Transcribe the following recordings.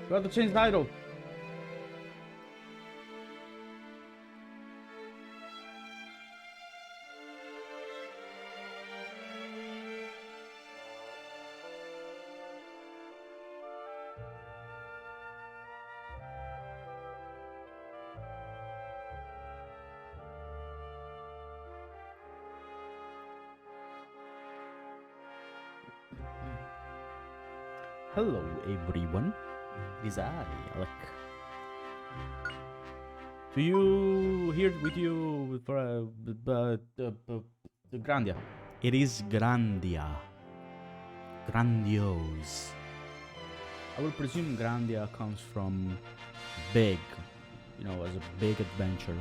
Got to change title. Hello everyone, it is I, Alec. To you, here with you for the Grandia. It is Grandia. Grandiose. I will presume Grandia comes from big, you know, as a big adventure.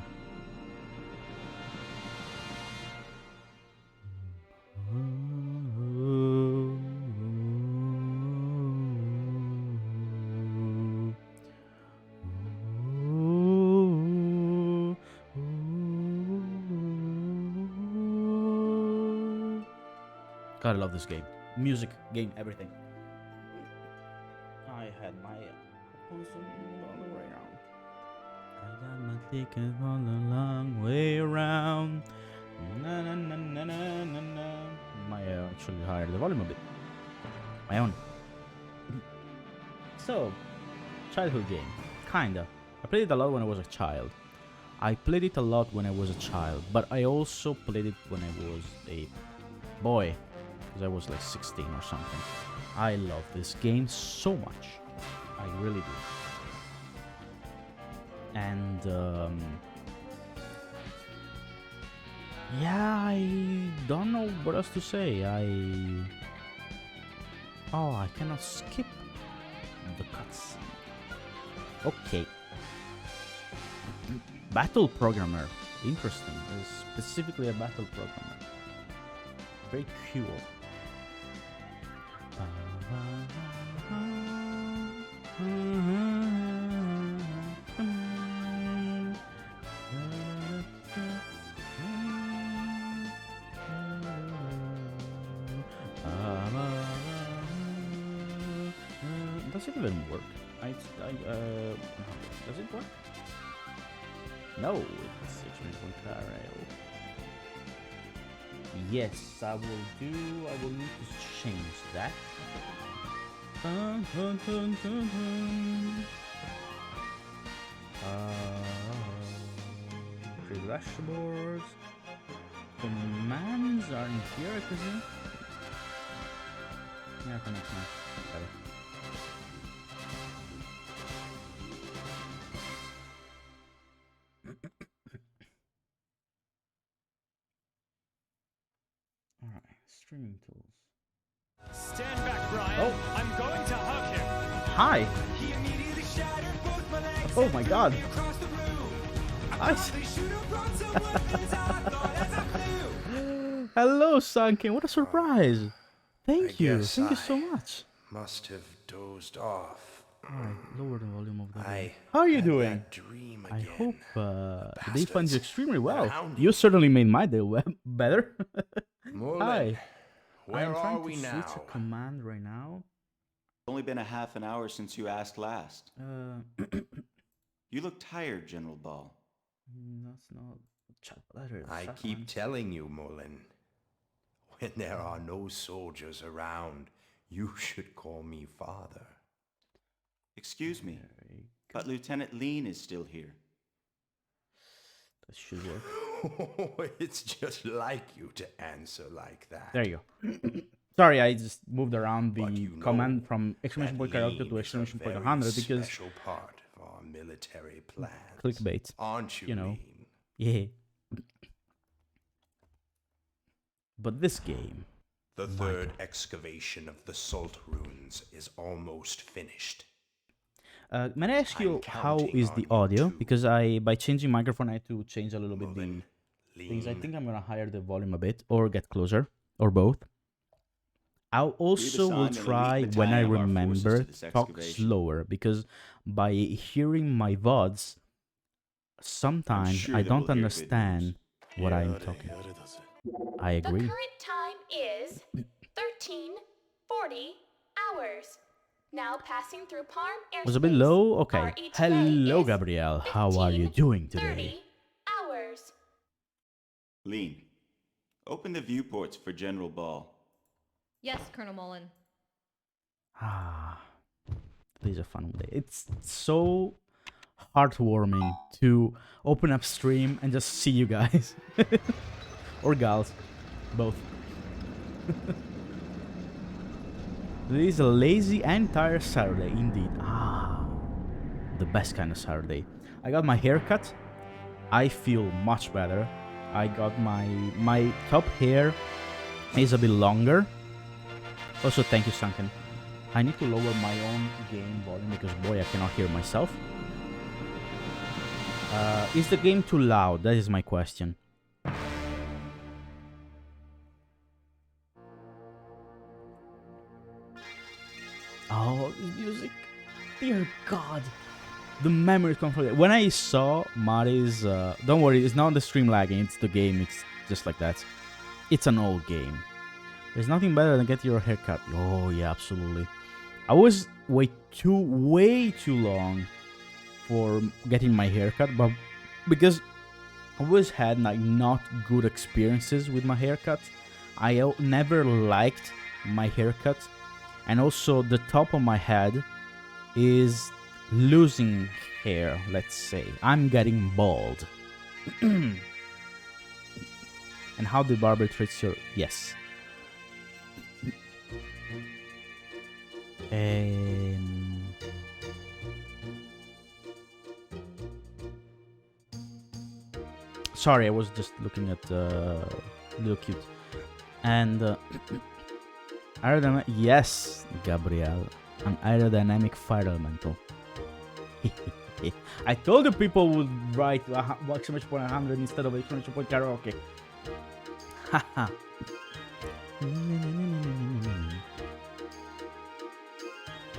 God, I love this game. Music, game, everything. I had my headphones all the way around. I got my ticket all the long way around. Na na na na na na na. My actually higher the volume a bit. My own. So, childhood game, kinda. I played it a lot when I was a child. But I also played it when I was a boy. Because I was like 16 or something. I love this game so much. I really do. And yeah, I don't know what else to say. I cannot skip the cutscene. Okay. Battle programmer. Interesting. Specifically a battle programmer. Very cool. Does it even work? Does it work? No, it's extremely. Yes, I will need to change that. Dashboards. Commands are in here, I presume. Yeah, connect now. Better. Alright, streaming tools. Stand back, Brian. Oh. I'm going to hug him. Hi. He immediately shattered both my legs. Oh my god. Across the room. Nice. Hello, Hello, Sunken. What a surprise. Thank you. Thank you so much. Must have dozed off. Alright, lower the volume of the game. I How are you had doing? that dream I again. hope the day finds you bastards. extremely well. Around You certainly made my day better. Mullen, Hi. where I'm are trying we to now? switch a command right now. Only been a half an hour since you asked last. You look tired, General Ball. That's not chat letter. I keep telling you, Mullen. When there are no soldiers around, you should call me father. Excuse me, but Lieutenant Lean is still here. That should work. It's just like you to answer like that. There you go. Sorry, I just moved around But the you know command from exclamation that point character Lean to is a exclamation point very 100 because special part of our military plans. clickbait. Aren't you, You know. Lean? Yeah. But this game. The third excavation of the Salt Runes is almost finished. May I ask you I'm how counting is on the you audio? too. Because by changing microphone, I had to change a little bit the Mullen, things. I lean. think I'm gonna higher the volume a bit or get closer or both. I We've also will assigned an elite try when I battalion of our forces to remember this talk excavation. slower because by hearing my VODs, I'm sometimes sure I that don't we'll hear good understand news. what I'm talking. I The agree. current time is 13:40 hours. Now passing through Parm airspace. Was a bit low? Okay. Our ETA Hello, is Gabrielle. How are you doing today? 30 hours. Lean, open the viewports for General Ball. Yes, Colonel Mullen. Ah, today's a fun day. It's so heartwarming to open up stream and just see you guys. Or gals. Both. Today is a lazy and tired Saturday, indeed. Ah, the best kind of Saturday. I got my hair cut. I feel much better. I got my top hair is a bit longer. Also, thank you, Sunken. I need to lower my own game volume because, boy, I cannot hear myself. Is the game too loud? That is my question. Oh, this music. Dear God. The memory control. When I saw Mari's... don't worry, it's not the stream lagging. It's the game. It's just like that. It's an old game. There's nothing better than getting your hair cut. Oh, yeah, absolutely. I was way too long for getting my hair cut, but because I always had like not good experiences with my haircut, I never liked my haircut, and also the top of my head is losing hair. Let's say I'm getting bald. And how the barber treats your sorry, I was just looking at Little Cute. And aerodynamic, yes, Gabriel, an aerodynamic fire elemental. I told you people would write exclamation point 100 instead of exclamation point karaoke. Haha.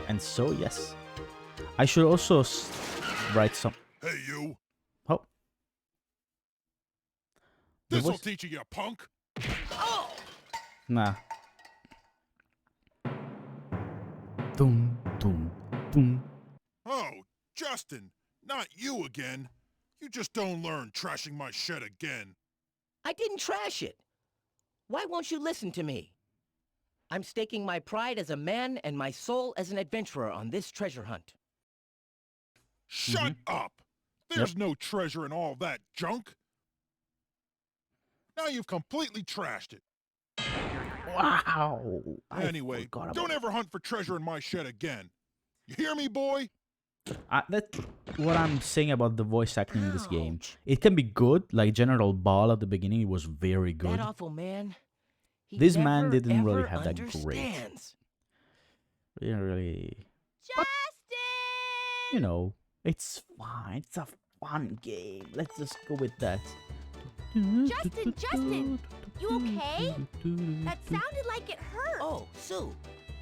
And so, yes, I should also write some. Hey, you. Oh. This'll teach you, you punk. Nah. Dum, dum, dum. Oh, Justin, not you again. You just don't learn trashing my shed again. I didn't trash it. Why won't you listen to me? I'm staking my pride as a man and my soul as an adventurer on this treasure hunt. Shut up! There's no treasure in all that junk. Now you've completely trashed it. Wow. Anyway, don't ever hunt for treasure in my shed again. You hear me, boy? That's what I'm saying about the voice acting in this game. It can be good, like General Ball at the beginning, it was very good. That awful man. This man didn't really have that great. Understands. Really. Justin! You know, it's fine. It's a fun game. Let's just go with that. Justin, you okay? That sounded like it hurt. Oh, Sue,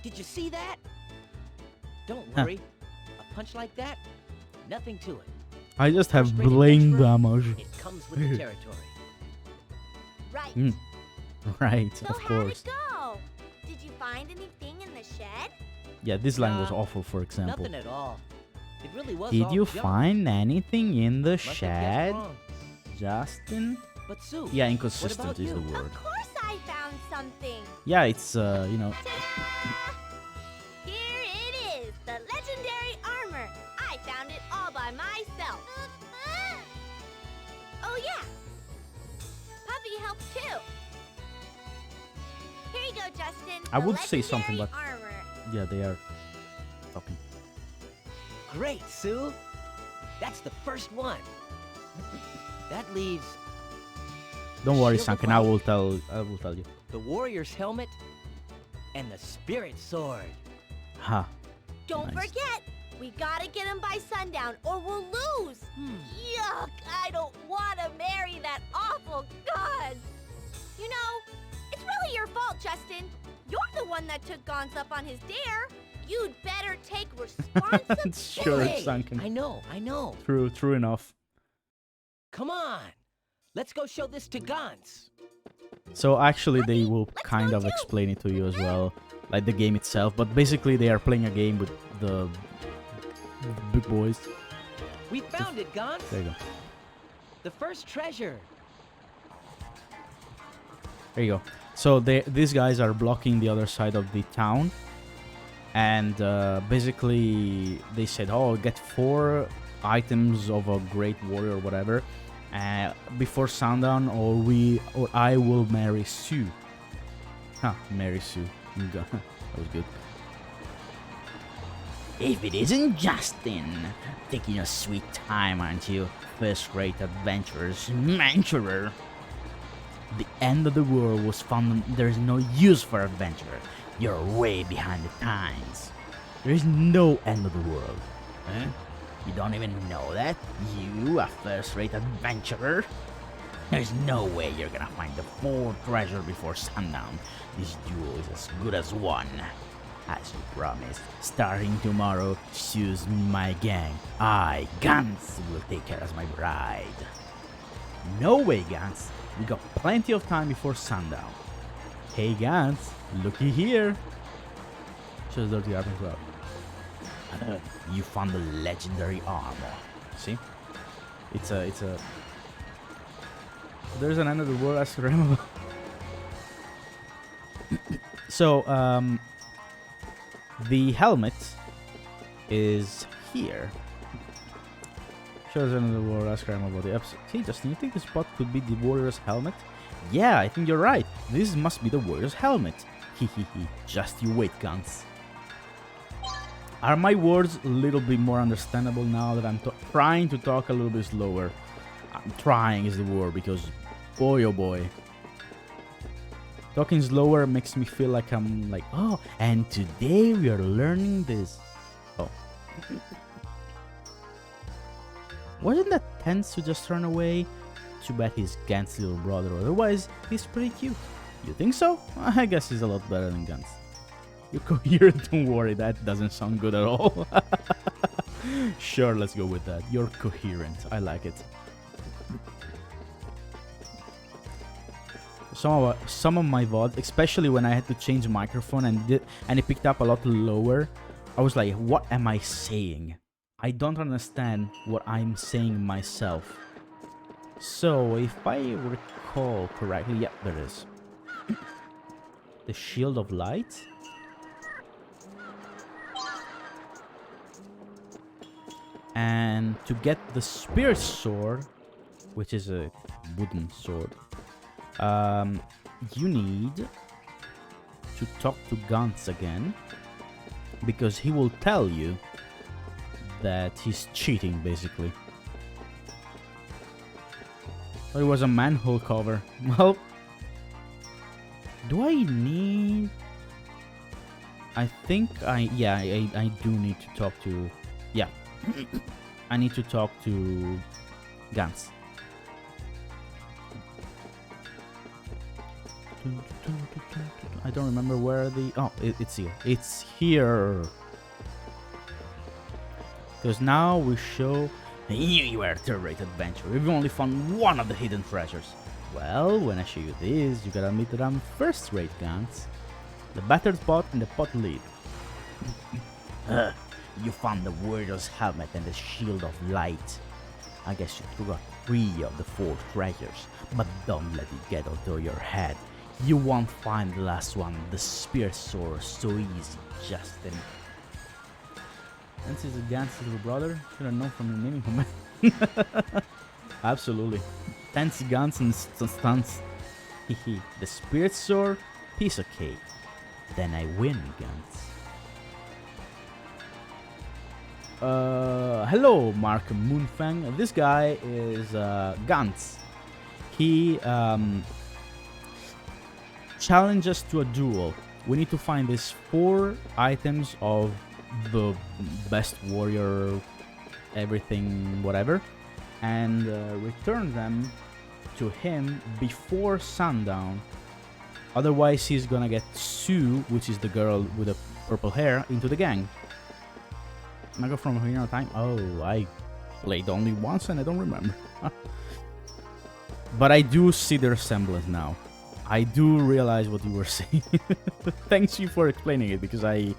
did you see that? Don't worry. A punch like that, nothing to it. I just have Frustrated brain adventurer, damage. It comes with the territory. Right. Right, So of how'd course. it go? Did you find anything in the shed? Yeah, this line was Nah, awful, for example. Nothing at all. It really was Did all you junk. find anything in the Must have guessed shed, wrong. Justin? But Sue, Yeah, what inconsistent about is the you? word. Of course I found something. Yeah, it's, you know, Ta-da! Here it is, the legendary armor. I found it all by myself. Oh yeah, Puffy helped too. Here you go, Justin. I the would say something, legendary but- armor. yeah, they are talking. Great, Sue. That's the first one. That leaves Don't worry, Shield of Sunken, I light. will tell you. the warrior's helmet and the spirit sword. Ha. Don't Nice. forget, We gotta get him by sundown or we'll lose. Yuck, I don't want to marry that awful god. You know, it's really your fault, Justin. You're the one that took Gans up on his dare. You'd better take responsibility. Sure, Hey, Sunken. I know. True enough. Come on. Let's go show this to Gans. So actually they Lucky, will let's kind go of too. explain it to you as well, like the game itself, but basically they are playing a game with the big boys. We found it, Gans. There you go. The first treasure. There you go. So these guys are blocking the other side of the town, and basically they said, oh, get 4 items of a great warrior or whatever before sundown, or I will marry Sue. Huh, marry Sue. That was good. If it isn't Justin, taking a sweet time, aren't you? First-rate adventurers, adventurer. The end of the world was found. There's no use for adventurer. You're way behind the times. There is no end of the world. Huh? You don't even know that? You, a first-rate adventurer? There's no way you're gonna find the 4th treasure before sundown. This duel is as good as won. As you promised, starting tomorrow, choose my gang. I, Gans, will take her as my bride. No way, Gans. We got plenty of time before sundown. Hey, Gans, looky here. Shows Dirty Armor Club. You found the legendary armor. See? It's a... There's an end of the world as remember. So, the helmet is here. Shows another warrior ask him about the episode. Hey Justin, you think this spot could be the warrior's helmet? Yeah, I think you're right. This must be the warrior's helmet. Hehehe. Just you wait, Gans. Are my words a little bit more understandable now that I'm trying to talk a little bit slower? Trying is the word, because boy oh boy. Talking slower makes me feel like I'm like, oh, and today we are learning this. Oh. Wasn't that tense to just run away? Too bad he's Gans' little brother, otherwise he's pretty cute. You think so? I guess he's a lot better than Gans. You're coherent, don't worry, that doesn't sound good at all. Sure, let's go with that. You're coherent, I like it. Some of my VOD, especially when I had to change the microphone and it picked up a lot lower, I was like, what am I saying? I don't understand what I'm saying myself. So, if I recall correctly, yeah, there is. The Shield of Light? And to get the Spirit Sword, which is a wooden sword, you need to talk to Gans again, because he will tell you that he's cheating, basically. Oh, it was a manhole cover. Well, do I need... I think I do need to talk to... Yeah. I need to talk to Gans. I don't remember where the... Oh, it's here. It's here. Because now we show... You are a third-rate adventurer. We've only found one of the hidden treasures. Well, when I show you this, you gotta admit that I'm first-rate, Gans. The battered pot and the pot lid. You found the warrior's helmet and the shield of light. I guess you forgot 3 of the 4 treasures, but don't let it get into your head. You won't find the last one, the Spirit Sword, so easy, Justin. Gans is Gans' little brother? Should have known from the naming command. Absolutely. Tense Gans and stunts. Hehe. The Spirit Sword? Piece of cake. Then I win, Gans. Hello, Mark Moonfang. This guy is Gans. He challenges to a duel. We need to find these 4 items of the best warrior, everything, whatever, and return them to him before sundown. Otherwise, he's gonna get Sue, which is the girl with the purple hair, into the gang. Am I go from here on time? Oh, I played only once and I don't remember. But I do see the resemblance now. I do realize what you were saying. Thanks you for explaining it, because I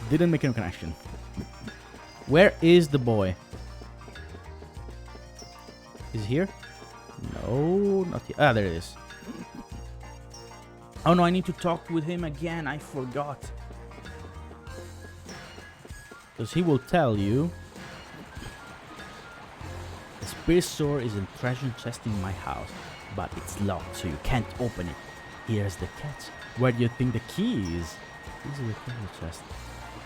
didn't make any connection. Where is the boy? Is he here? No, not here. Ah, there it is. Oh no, I need to talk with him again. I forgot. Because he will tell you. The spirit sword is in treasure chest in my house, but it's locked, so you can't open it. Here's the catch. Where do you think the key is? This is the treasure chest.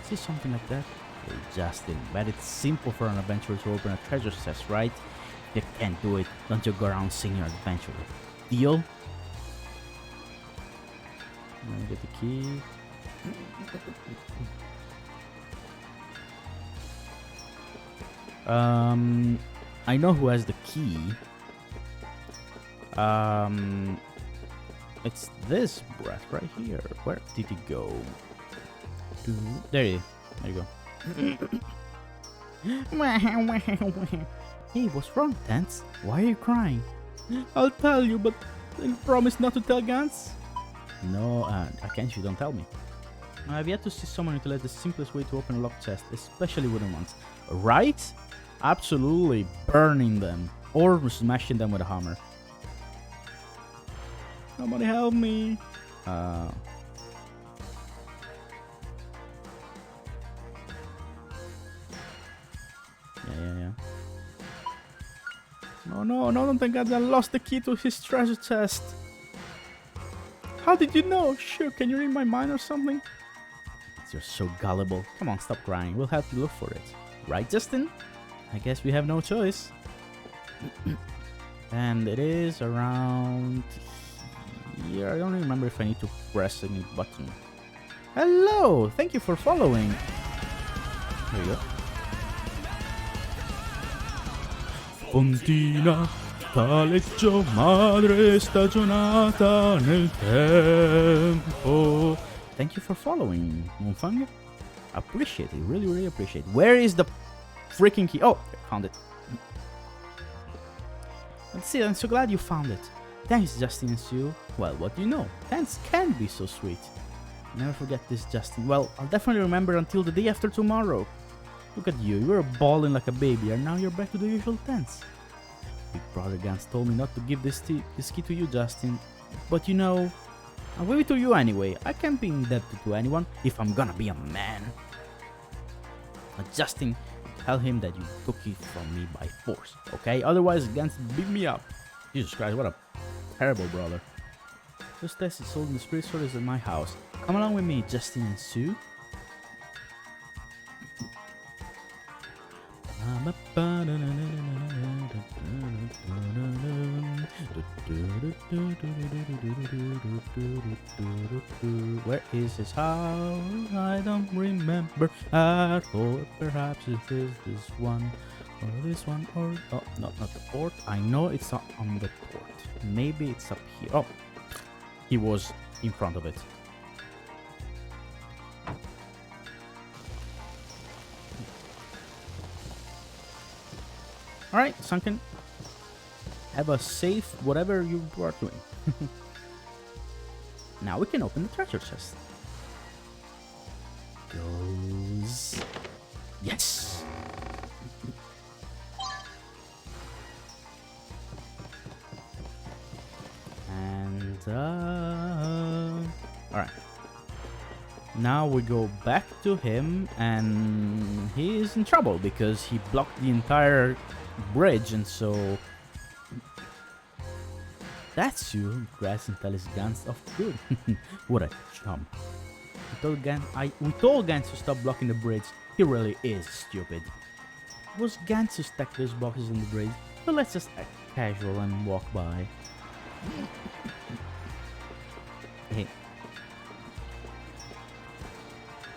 See something like that? Hey, Justin, but it's simple for an adventurer to open a treasure chest, right? If you can't do it, don't you go around singing your adventurer. Deal? Let me get the key. I know who has the key. It's this breath right here. Where did he go? There you go. Hey, what's wrong, Dance? Why are you crying? I'll tell you, but I promise not to tell Gans. No, can't you? Don't tell me. I've yet to see someone utilize the simplest way to open a locked chest, especially wooden ones. Right? Absolutely burning them or smashing them with a hammer. Somebody help me. Yeah. No, don't think I lost the key to his treasure chest. How did you know? Sure, can you read my mind or something? You're so gullible. Come on, stop crying. We'll help you look for it. Right, Justin? I guess we have no choice. And it is around here. I don't remember if I need to press any button. Hello! Thank you for following. There you go. Fontina, t'aleccio madre stagionata nel tempo. Thank you for following, Moonfang. Appreciate it, really appreciate it. Where is the freaking key? Oh, I found it. Let's see, I'm so glad you found it. Thanks, Justin and Sue. Well, what do you know? Thanks can be so sweet. Never forget this, Justin. Well, I'll definitely remember until the day after tomorrow. Look at you, you were bawling like a baby, and now you're back to the usual dance. Big brother Gans told me not to give this key to you, Justin. But you know, I'll give it to you anyway. I can't be indebted to anyone if I'm gonna be a man. But Justin, tell him that you took it from me by force, okay? Otherwise, Gans beat me up. Jesus Christ, what a terrible brother. This test is sold in the spirit sword is in my house. Come along with me, Justin and Sue. Where is his house? I don't remember at all. Perhaps it is this one or this one or oh no, not the port. I know it's not on the port. Maybe it's up here. Oh, he was in front of it. Alright, Sunken. Have a safe whatever you are doing. Now we can open the treasure chest. Goes. Yes! And alright. Now we go back to him and he is in trouble because he blocked the entire bridge, and so that's you. Grass and tell his Gans of good. What a chump. We told Gans to stop blocking the bridge. He really is stupid. It was Gans who stacked those boxes on the bridge, but let's just act casual and walk by. Hey.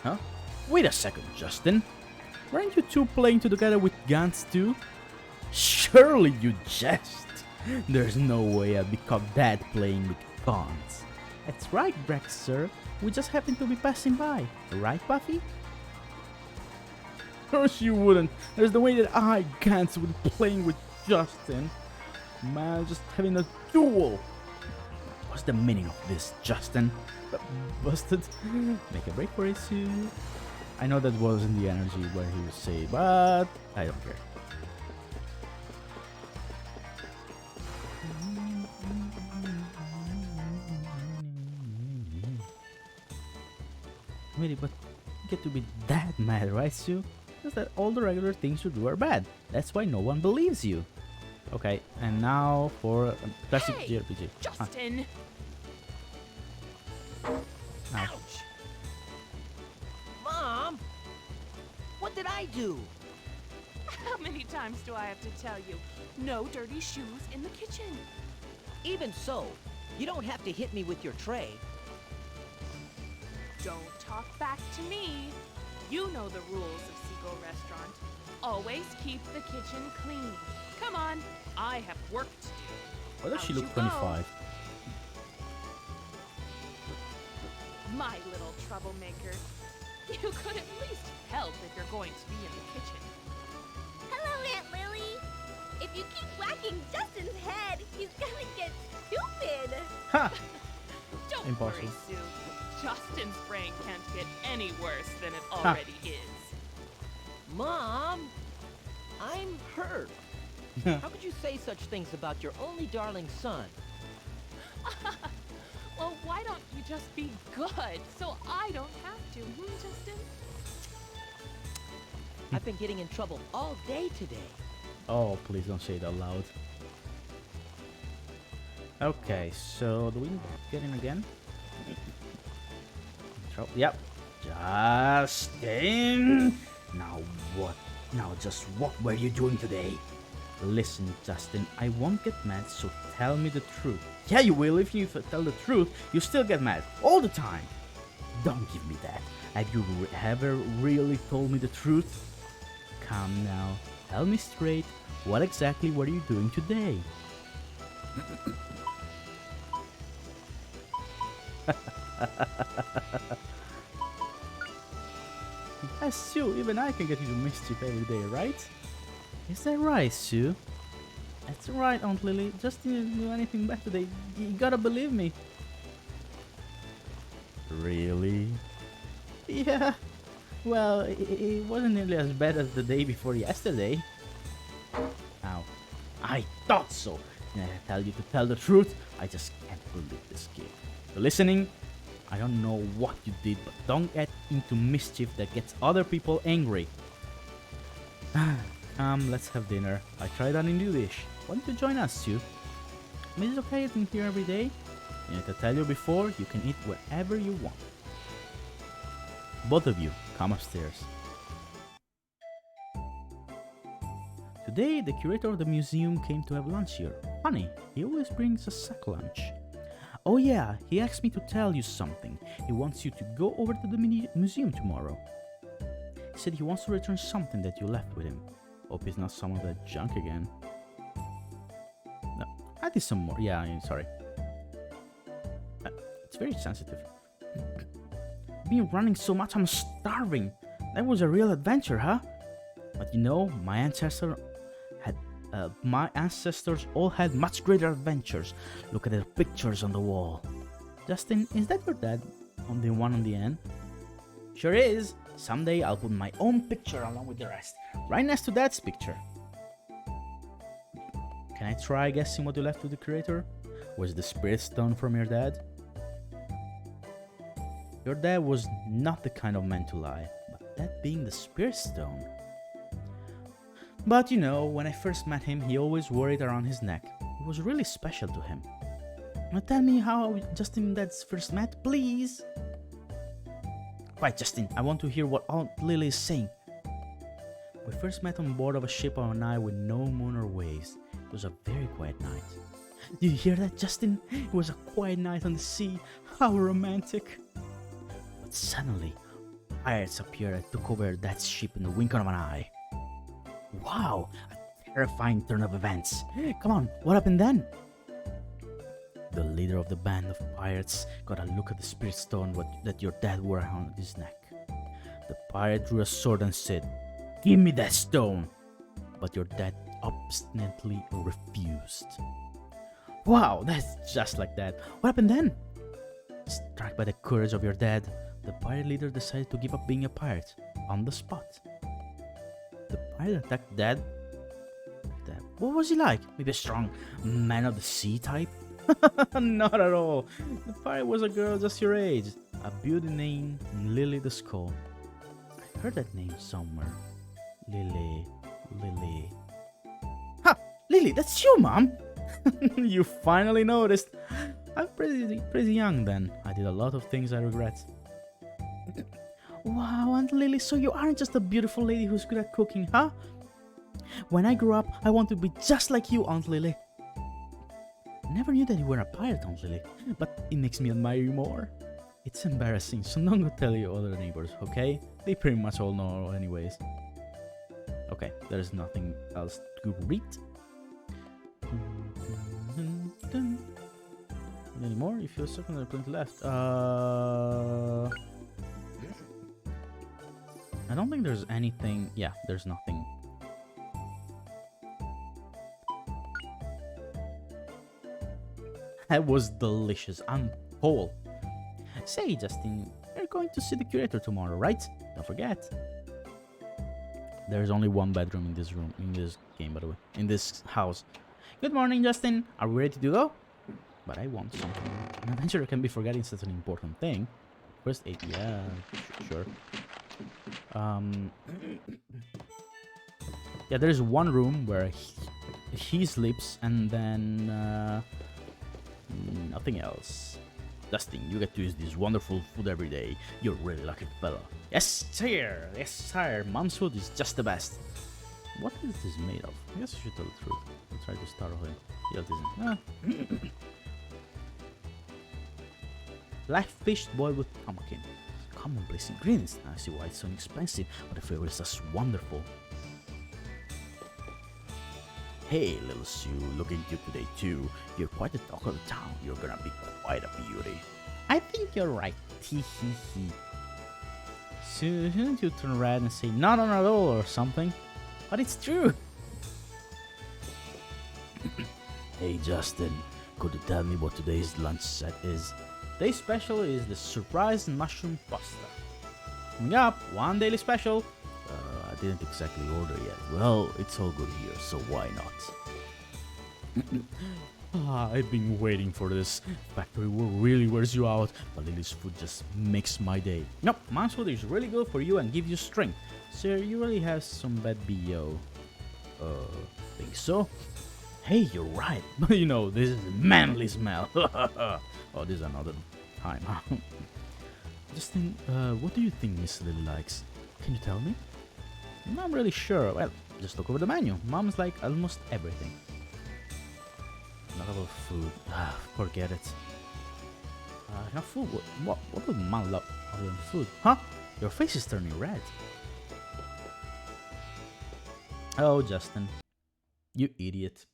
Huh? Wait a second, Justin. Weren't you two playing together with guns too? Surely you jest. There's no way I'd be caught dead playing with guns. That's right, Brex, sir. We just happened to be passing by. Right, Buffy? Of course you wouldn't. There's the way that I can't with playing with Justin. Man, just having a duel. What's the meaning of this, Justin? Busted. Make a break for it soon. I know that wasn't the energy where he would say, but I don't care. Really, but you get to be that mad, right, Sue? Because that all the regular things you do are bad. That's why no one believes you. Okay, and now for a classic Hey, JRPG. Justin! Ouch! Mom! What did I do? How many times do I have to tell you? No dirty shoes in the kitchen. Even so, you don't have to hit me with your tray. Don't talk back to me. You know the rules of Seagull Restaurant. Always keep the kitchen clean. Come on, I have work to do. Why does she Out look you go. 25? My little troublemaker. You could at least help if you're going to be in the kitchen. Hello, Aunt Lily. If you keep whacking Justin's head, he's gonna get stupid. Ha! Don't Impossible. worry, Sue. Justin's brain can't get any worse than it already is. Mom! I'm hurt. How could you say such things about your only darling son? Well, why don't you just be good so I don't have to, Justin? I've been getting in trouble all day today. Oh, please don't say it out loud. Okay, so do we get in again? Yep. Justin! Now what? Now just what were you doing today? Listen, Justin, I won't get mad, so tell me the truth. Yeah, you will. If you tell the truth, you still get mad. All the time. Don't give me that. Have you ever really told me the truth? Come now. Tell me straight. What exactly were you doing today? Yes, Sue, even I can get into mischief every day, right? Is that right, Sue? That's right, Aunt Lily. Justin didn't do anything bad today. You gotta believe me. Really? Yeah. Well, it wasn't nearly as bad as the day before yesterday. Ow. I thought so. And I tell you to tell the truth, I just can't believe this kid. So listening, I don't know what you did, but don't get into mischief that gets other people angry. Let's have dinner. I tried out a new dish. Why don't you join us, Sue? I mean, it's okay eating here every day. And to tell you before, you can eat wherever you want. Both of you, come upstairs. Today, the curator of the museum came to have lunch here. Funny, he always brings a sack lunch. Oh yeah, he asked me to tell you something. He wants you to go over to the museum tomorrow. He said he wants to return something that you left with him. Hope it's not some of that junk again. No, I did some more. Yeah, I'm sorry. It's very sensitive. Been running so much, I'm starving. That was a real adventure, huh? But you know, my ancestors all had much greater adventures. Look at the pictures on the wall. Justin, is that your dad? On the one on the end? Sure is. Someday I'll put my own picture along with the rest, right next to Dad's picture. Can I try guessing what you left with the curator? Was the spirit stone from your dad? Your dad was not the kind of man to lie, but that being the spirit stone. But you know, when I first met him, he always wore it around his neck. It was really special to him. Now tell me how Justin and Dad's first met, please. Right, Justin, I want to hear what Aunt Lily is saying. We first met on board of a ship on a night with no moon or waves. It was a very quiet night. Did you hear that, Justin? It was a quiet night on the sea. How romantic. But suddenly, pirates appeared and took over that ship in the wink of an eye. Wow, a terrifying turn of events. Come on, what happened then? The leader of the band of pirates got a look at the spirit stone that your dad wore around his neck. The pirate drew a sword and said, "Give me that stone!" But your dad obstinately refused. Wow, that's just like that. What happened then? Struck by the courage of your dad, the pirate leader decided to give up being a pirate on the spot. The pirate attacked Dad. What was he like? Maybe a strong man of the sea type? Not at all. The pirate was a girl just your age, a beauty named Lily the Skull. I heard that name somewhere. Lily. Ha! Lily, that's you, Mom! You finally noticed. I'm pretty young then. I did a lot of things I regret. Wow, Aunt Lily, so you aren't just a beautiful lady who's good at cooking, huh? When I grow up, I want to be just like you, Aunt Lily. Never knew that you were a pirate, Aunt Lily, but it makes me admire you more. It's embarrassing, so don't go tell your other neighbors, okay? They pretty much all know anyways. Okay, there's nothing else to read. Any more? If you're stuck on the plenty left. I don't think there's anything. Yeah, there's nothing. That was delicious. I'm full. Say, Justin, you're going to see the curator tomorrow, right? Don't forget. There's only one bedroom in this room, in this game, by the way, in this house. Good morning, Justin. Are we ready to go? But I want something. An adventurer can be forgetting such an important thing. First aid, yeah, sure. Yeah, there's one room where he sleeps, and then nothing else. Justin, you get to use this wonderful food every day. You're a really lucky fella. Yes, sir. Yes, sir. Mom's food is just the best. What is this made of? I guess I should tell the truth. I'll try to start off. Yeah, it isn't. Live fish boiled with pumpkin. Commonplace ingredients. I see why it's so expensive, but the flavor is just wonderful. Hey, little Sue, looking cute today too. You're quite the talk of the town. You're gonna be quite a beauty. I think you're right. Hee hee hee. Shouldn't you turn red and say not on at all or something? But it's true. Hey, Justin, could you tell me what today's lunch set is? Today's special is the surprise mushroom pasta. Coming up, one daily special. I didn't exactly order yet. Well, it's all good here, so why not? I've been waiting for this. Factory work really wears you out, but Lily's food just makes my day. Nope, Mom's food is really good for you and gives you strength. Sir, you really have some bad BO. Think so? Hey, you're right. But you know, this is a manly smell. Oh, this is another time. Justin, what do you think Miss Lily likes? Can you tell me? I'm not really sure. Well, just look over the menu. Mom's like almost everything. Not about food. Forget it. Not food. What would Mom love other than food? Huh? Your face is turning red. Oh, Justin. You idiot.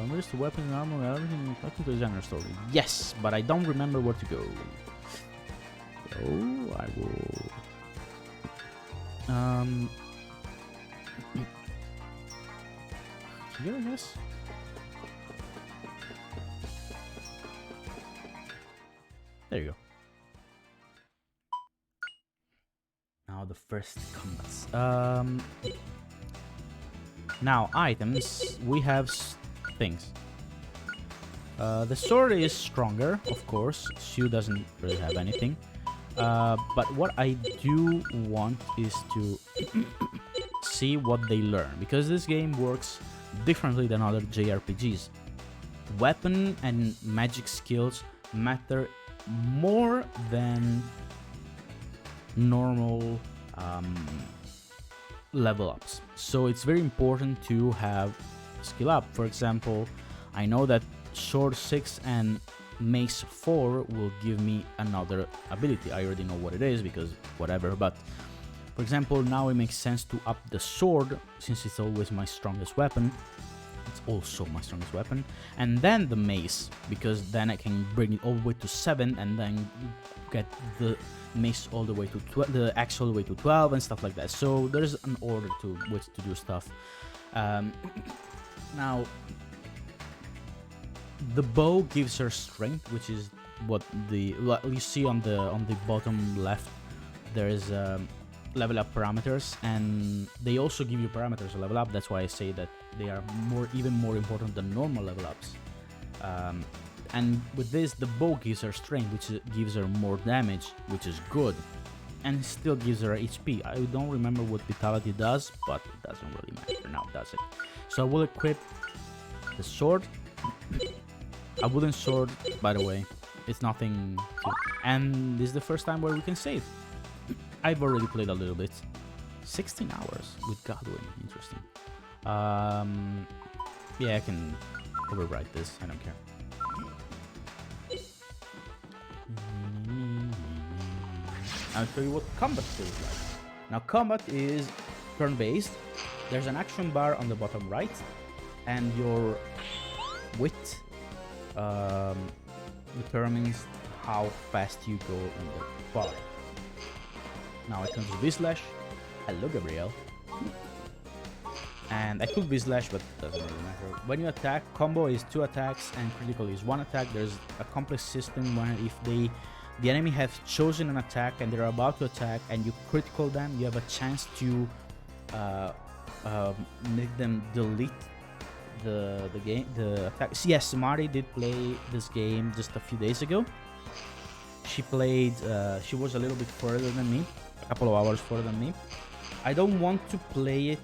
Where's the weapon and armor and everything? Welcome to the general store. Yes, but I don't remember where to go. So I will. Here, I guess. There you go. Now the first combats. Now items. We have things. The sword is stronger, of course. Sue doesn't really have anything. But what I do want is to see what they learn, because this game works differently than other JRPGs. Weapon and magic skills matter more than normal level ups. So it's very important to have skill up. For example, I know that Sword 6 and Mace 4 will give me another ability. I already know what it is because whatever, but for example, now it makes sense to up the sword since it's always my strongest weapon. It's also my strongest weapon. And then the mace, because then I can bring it all the way to 7 and then get the mace all the way to 12, the axe all the way to 12 and stuff like that. So there's an order to which to do stuff. Now, the bow gives her strength, which is what you see on the bottom left. There is level up parameters, and they also give you parameters to level up. That's why I say that they are even more important than normal level ups. And with this, the bow gives her strength, which gives her more damage, which is good, and still gives her HP. I don't remember what vitality does, but it doesn't really matter now, does it? So I will equip the sword. A wooden sword, by the way. It's nothing to... And this is the first time where we can save. I've already played a little bit. 16 hours with Godwin. Interesting. Yeah, I can overwrite this. I don't care. I'll show you what combat feels like. Now, combat is turn-based. There's an action bar on the bottom right, and your wit determines how fast you go in the bar. Now I can do V-slash. Hello, Gabriel. And I could V-slash, but it doesn't really matter. When you attack, combo is 2 attacks and critical is 1 attack. There's a complex system where if the enemy has chosen an attack and they're about to attack and you critical them, you have a chance to make them delete the attacks. Yes, Mari did play this game just a few days ago. She played, she was a little bit further than me, a couple of hours further than me. I don't want to play it,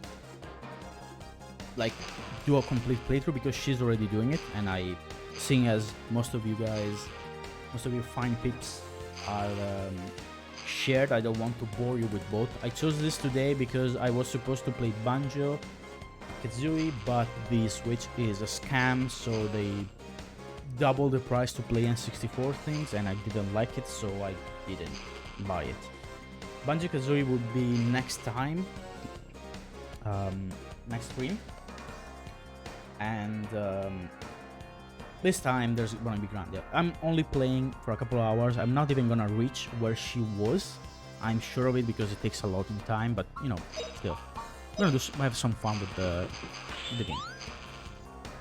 like, do a complete playthrough because she's already doing it, and seeing as most of you guys, most of your fine peeps are shared, I don't want to bore you with both. I chose this today because I was supposed to play Banjo Kazooie, but the Switch is a scam, so they double the price to play N64 things, and I didn't like it, so I didn't buy it. Banjo Kazooie would be next time, next stream, and this time there's gonna be Grandia. I'm only playing for a couple of hours. I'm not even gonna reach where she was. I'm sure of it because it takes a lot of time, but you know, still. We're gonna have some fun with the game.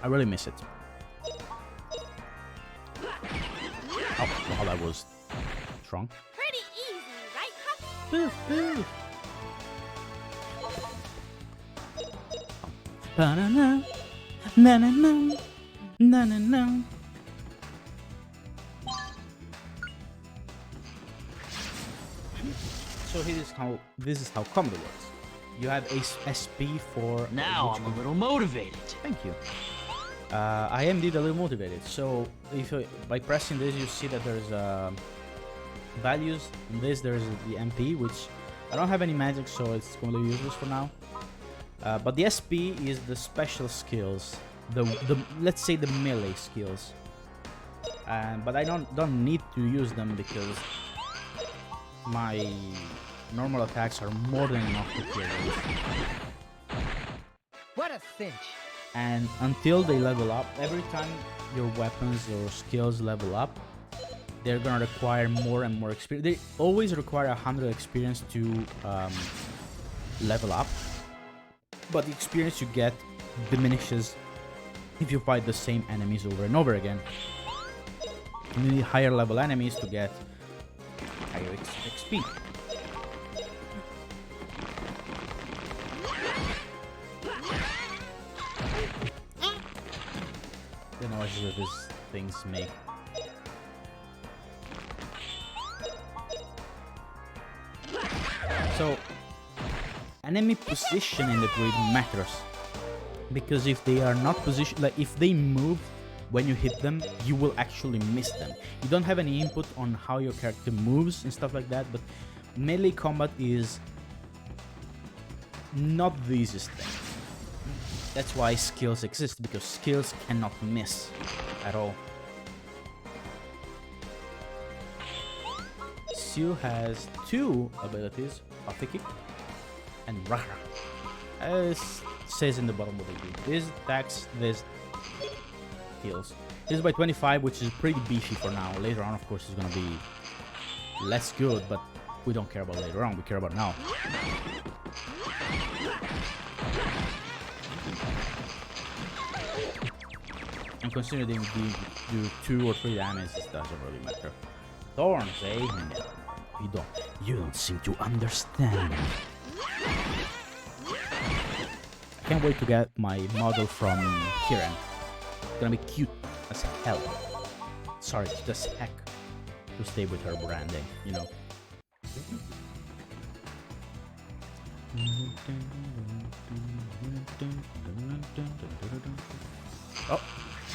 I really miss it. Oh, that was strong. Pretty easy, right, Huck? Boo, boo. Ba-na-na, na-na-na, na-na-na. So this is how combo works. You have a SP for... Now I'm a little motivated. Thank you. I am indeed a little motivated. So if by pressing this, you see that there's values. In this, there's the MP, which I don't have any magic, so it's completely useless for now. But the SP is the special skills, the let's say the melee skills. But I don't need to use them because my normal attacks are more than enough to kill them. What a cinch! And until they level up, every time your weapons or skills level up, they're gonna require more and more experience. They always require 100 experience to level up, but the experience you get diminishes if you fight the same enemies over and over again. You need higher level enemies to get higher XP. The noises that these things make. So, enemy position in the grid matters, because if they are not positioned, like if they move when you hit them, you will actually miss them. You don't have any input on how your character moves and stuff like that, but melee combat is not the easiest thing. That's why skills exist, because skills cannot miss at all. you has 2 abilities, Coffee Kick and Rara. As says in the bottom what they do. This attacks, this heals. This is by 25, which is pretty beefy for now. Later on, of course, it's gonna be less good, but we don't care about later on, we care about now. And considering they do 2 or 3 damage, it doesn't really matter. Thorns, eh? No, you don't seem to understand. I can't wait to get my model from Kieran. It's gonna be cute as hell. Sorry, just heck to stay with her branding, you know.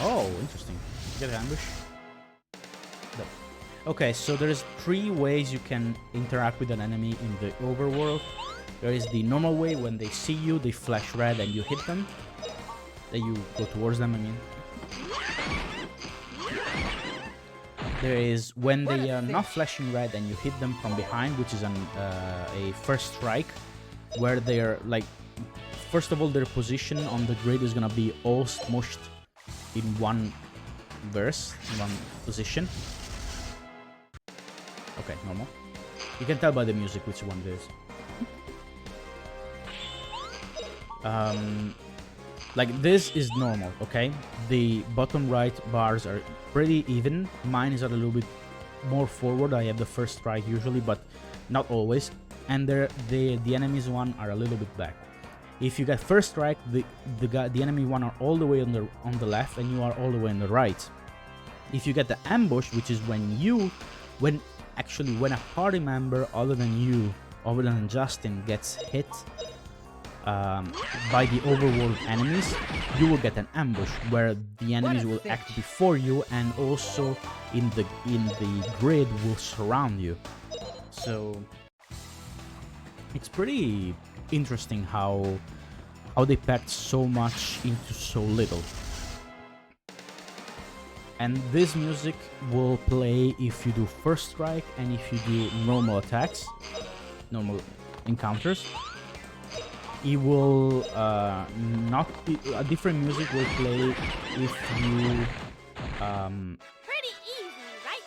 Oh, interesting. Get an ambush. No. Okay, so there's 3 ways you can interact with an enemy in the overworld. There is the normal way, when they see you, they flash red and you hit them. Then you go towards them, I mean. There is when they are not flashing red and you hit them from behind, which is a first strike, where they're like, first of all, their position on the grid is gonna be all smushed in one verse, in one position. Okay, normal. You can tell by the music which one it is. Like this is normal, okay? The bottom right bars are pretty even. Mine is a little bit more forward. I have the first strike usually, but not always. And the enemies one are a little bit back. If you get first strike, the enemy one are all the way on the left, and you are all the way on the right. If you get the ambush, which is when a party member other than Justin gets hit by the overworld enemies, you will get an ambush where the enemies will act before you, and also in the grid will surround you. So it's pretty interesting how they packed so much into so little. And this music will play if you do first strike and if you do normal attacks, normal encounters. It will not be, a different music will play if you Pretty easy, right,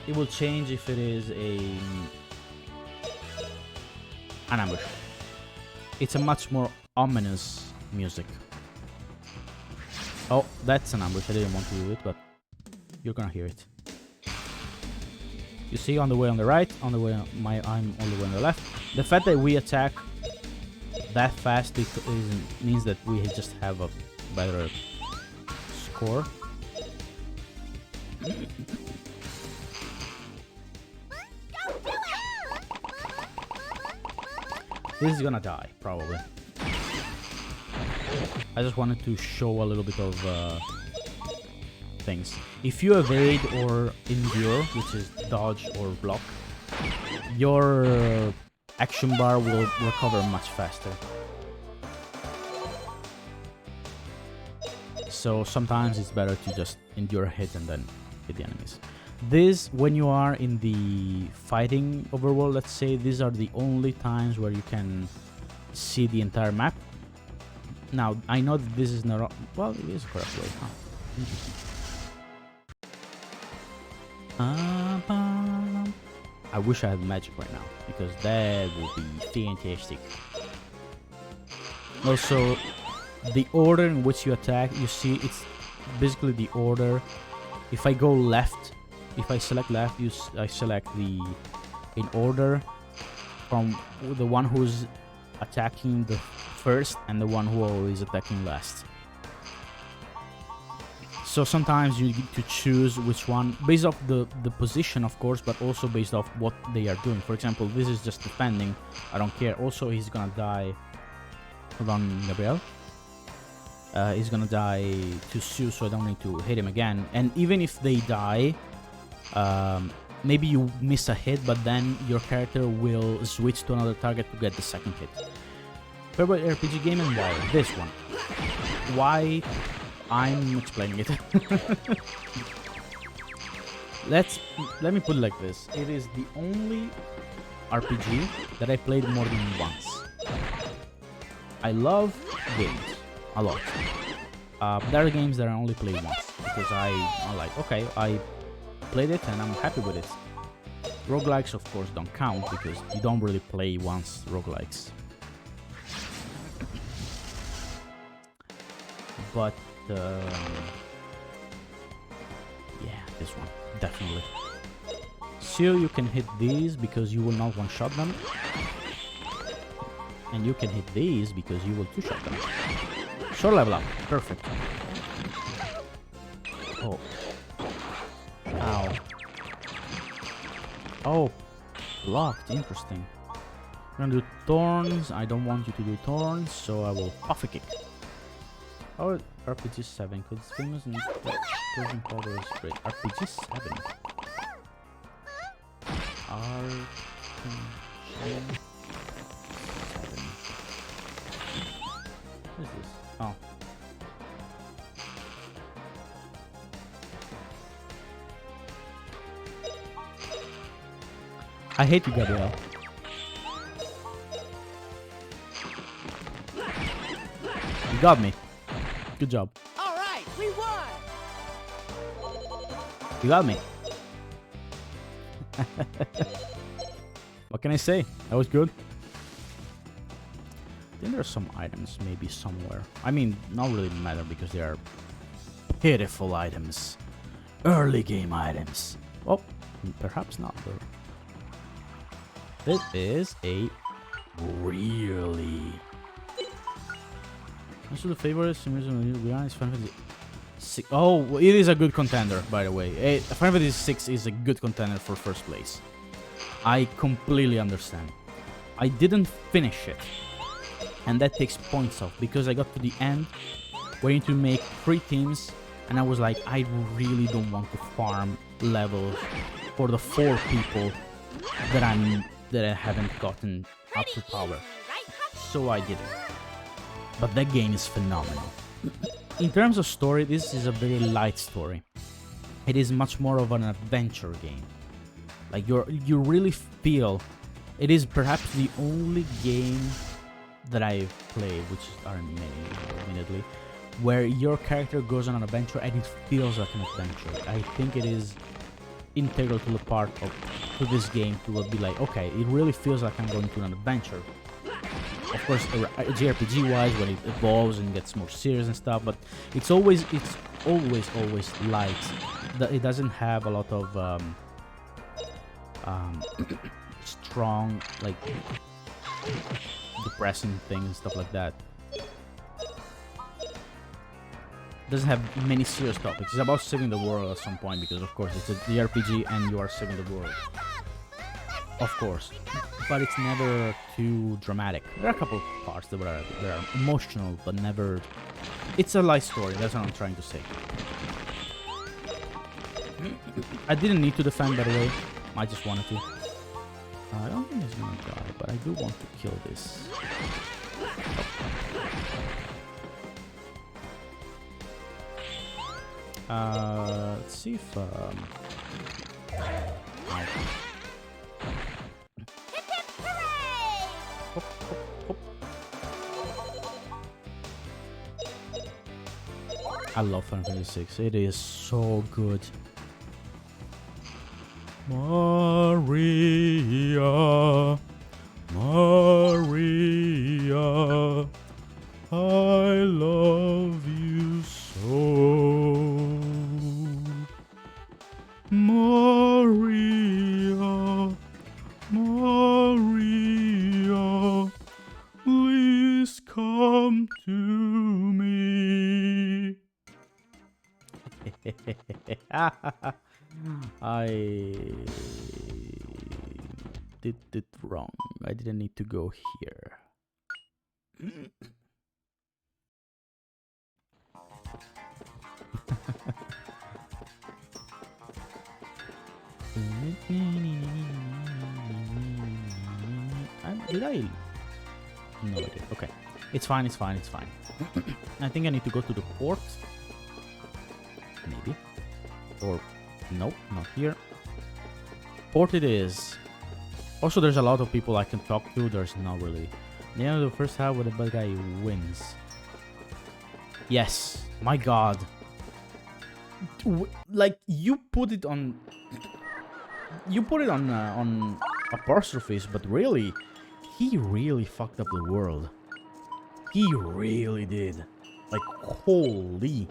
it will change if it is an ambush. It's a much more ominous music. Oh, that's an ambush. I didn't want to do it, but you're gonna hear it. You see, on the way on the right, I'm on the way on the left. The fact that we attack that fast means that we just have a better score. This is gonna die, probably. I just wanted to show a little bit of things. If you evade or endure, which is dodge or block, your action bar will recover much faster. So sometimes it's better to just endure a hit and then hit the enemies. This, when you are in the fighting overworld, let's say, these are the only times where you can see the entire map. Now, I know that this is not... Well, it is the correct way, huh? Interesting. I wish I had magic right now, because that would be fantastic. Also, the order in which you attack, you see, it's basically the order. If I go left, if I select left, I select the... in order from the one who's attacking the first and the one who always attacking last. So sometimes you get to choose which one, based off the position, of course, but also based off what they are doing. For example, this is just defending. I don't care. Also, he's gonna die. Hold on, Gabriel. He's gonna die to Sue, so I don't need to hit him again. And even if they die, maybe you miss a hit, but then your character will switch to another target to get the second hit. Favorite RPG game and why? This one. Why? I'm explaining it. Let me put it like this. It is the only RPG that I played more than once. I love games a lot. There are games that I only play once because I'm like, okay, I played it and I'm happy with it. Roguelikes, of course, don't count because you don't really play once roguelikes. But yeah, this one definitely. So you can hit these because you will not one-shot them, and you can hit these because you will two-shot them. Short level up, perfect. Oh, ow. Oh, blocked. Interesting. We're gonna do thorns. I don't want you to do thorns, so I will off a kick. Oh, RPG 7, because it's famous and Persian power is great. RPG 7. What is this? Oh. I hate you, Gabrielle. You got me. Good job. All right, we won. You got me. What can I say? That was good. I think there are some items maybe somewhere. I mean, not really matter because they are pitiful items. Early game items. Oh, perhaps not though. This is a really... Also the favorite is Final Fantasy 6. Oh, it is a good contender, by the way. Final Fantasy 6 is a good contender for first place. I completely understand. I didn't finish it, and that takes points off because I got to the end where you need to make 3 teams, and I was like, I really don't want to farm levels for the 4 people that I haven't gotten up to power. So I did it. But that game is phenomenal. In terms of story, this is a very light story. It is much more of an adventure game. Like you really feel it is perhaps the only game that I've played, which aren't many, admittedly, where your character goes on an adventure and it feels like an adventure. I think it is integral to the part of this game to be like, okay, it really feels like I'm going to an adventure. Of course, JRPG wise, when it evolves and gets more serious and stuff, but it's always light. It doesn't have a lot of strong, like, depressing things and stuff like that. Doesn't have many serious topics. It's about saving the world at some point because, of course, it's a JRPG and you are saving the world. Of course, but it's never too dramatic. There are a couple parts that are emotional, but never... It's a light story, that's what I'm trying to say. I didn't need to defend, by the way. I just wanted to. I don't think he's gonna die, but I do want to kill this. Let's see if... I love Final Fantasy 6. It is so good. Maria, Maria, I love you so. Maria, Maria, please come to me. I did it wrong. I didn't need to go here. Did I? No, I did. Okay. It's fine, it's fine, it's fine. I think I need to go to the port. Maybe. Or, nope, not here. Port it is. Also, there's a lot of people I can talk to. There's not really. The end of the first half where the bad guy wins. Yes. My god. Like, you put it on... You put it on apostrophes, but really, he really fucked up the world. He really did. Like, holy.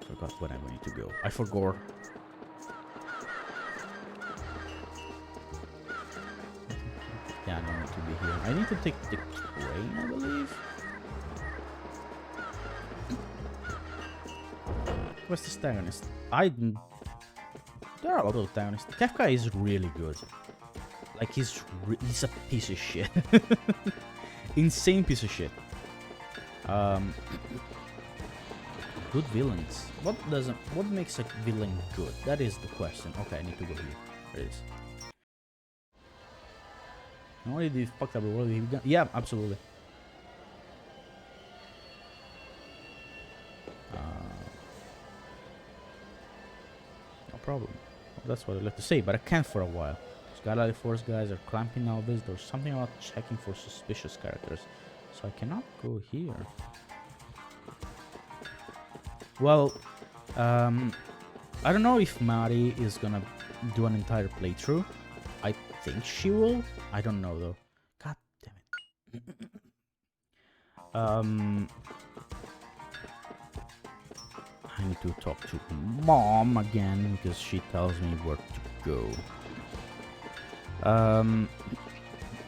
Forgot when I need to go. I forgot. Yeah, I don't need to be here. I need to take the train, I believe. What's the antagonist? There are a lot of antagonists. Kafka is really good. Like, he's a piece of shit. Insane piece of shit. Good villains. What makes a villain good? That is the question. Okay, I need to go here. There it is. Not only did he fuck up the world, yeah, absolutely. No problem. Well, that's what I like to say, but I can't for a while. Skylight Force guys are clamping all this. There's something about checking for suspicious characters. So I cannot go here. Well, I don't know if Mari is gonna do an entire playthrough. I think she will. I don't know though. God damn it. I need to talk to Mom again because she tells me where to go.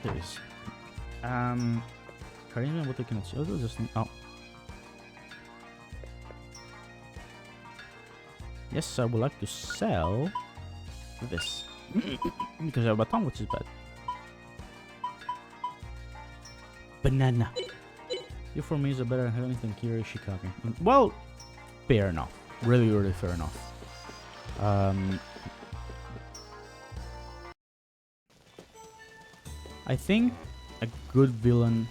There is. Charisma, what I can see. Oh, just oh. Yes, I would like to sell this because I have a baton, which is bad. Banana. You for me is a better healing than Kira Ishikage. Well, fair enough. Really, really fair enough. I think a good villain.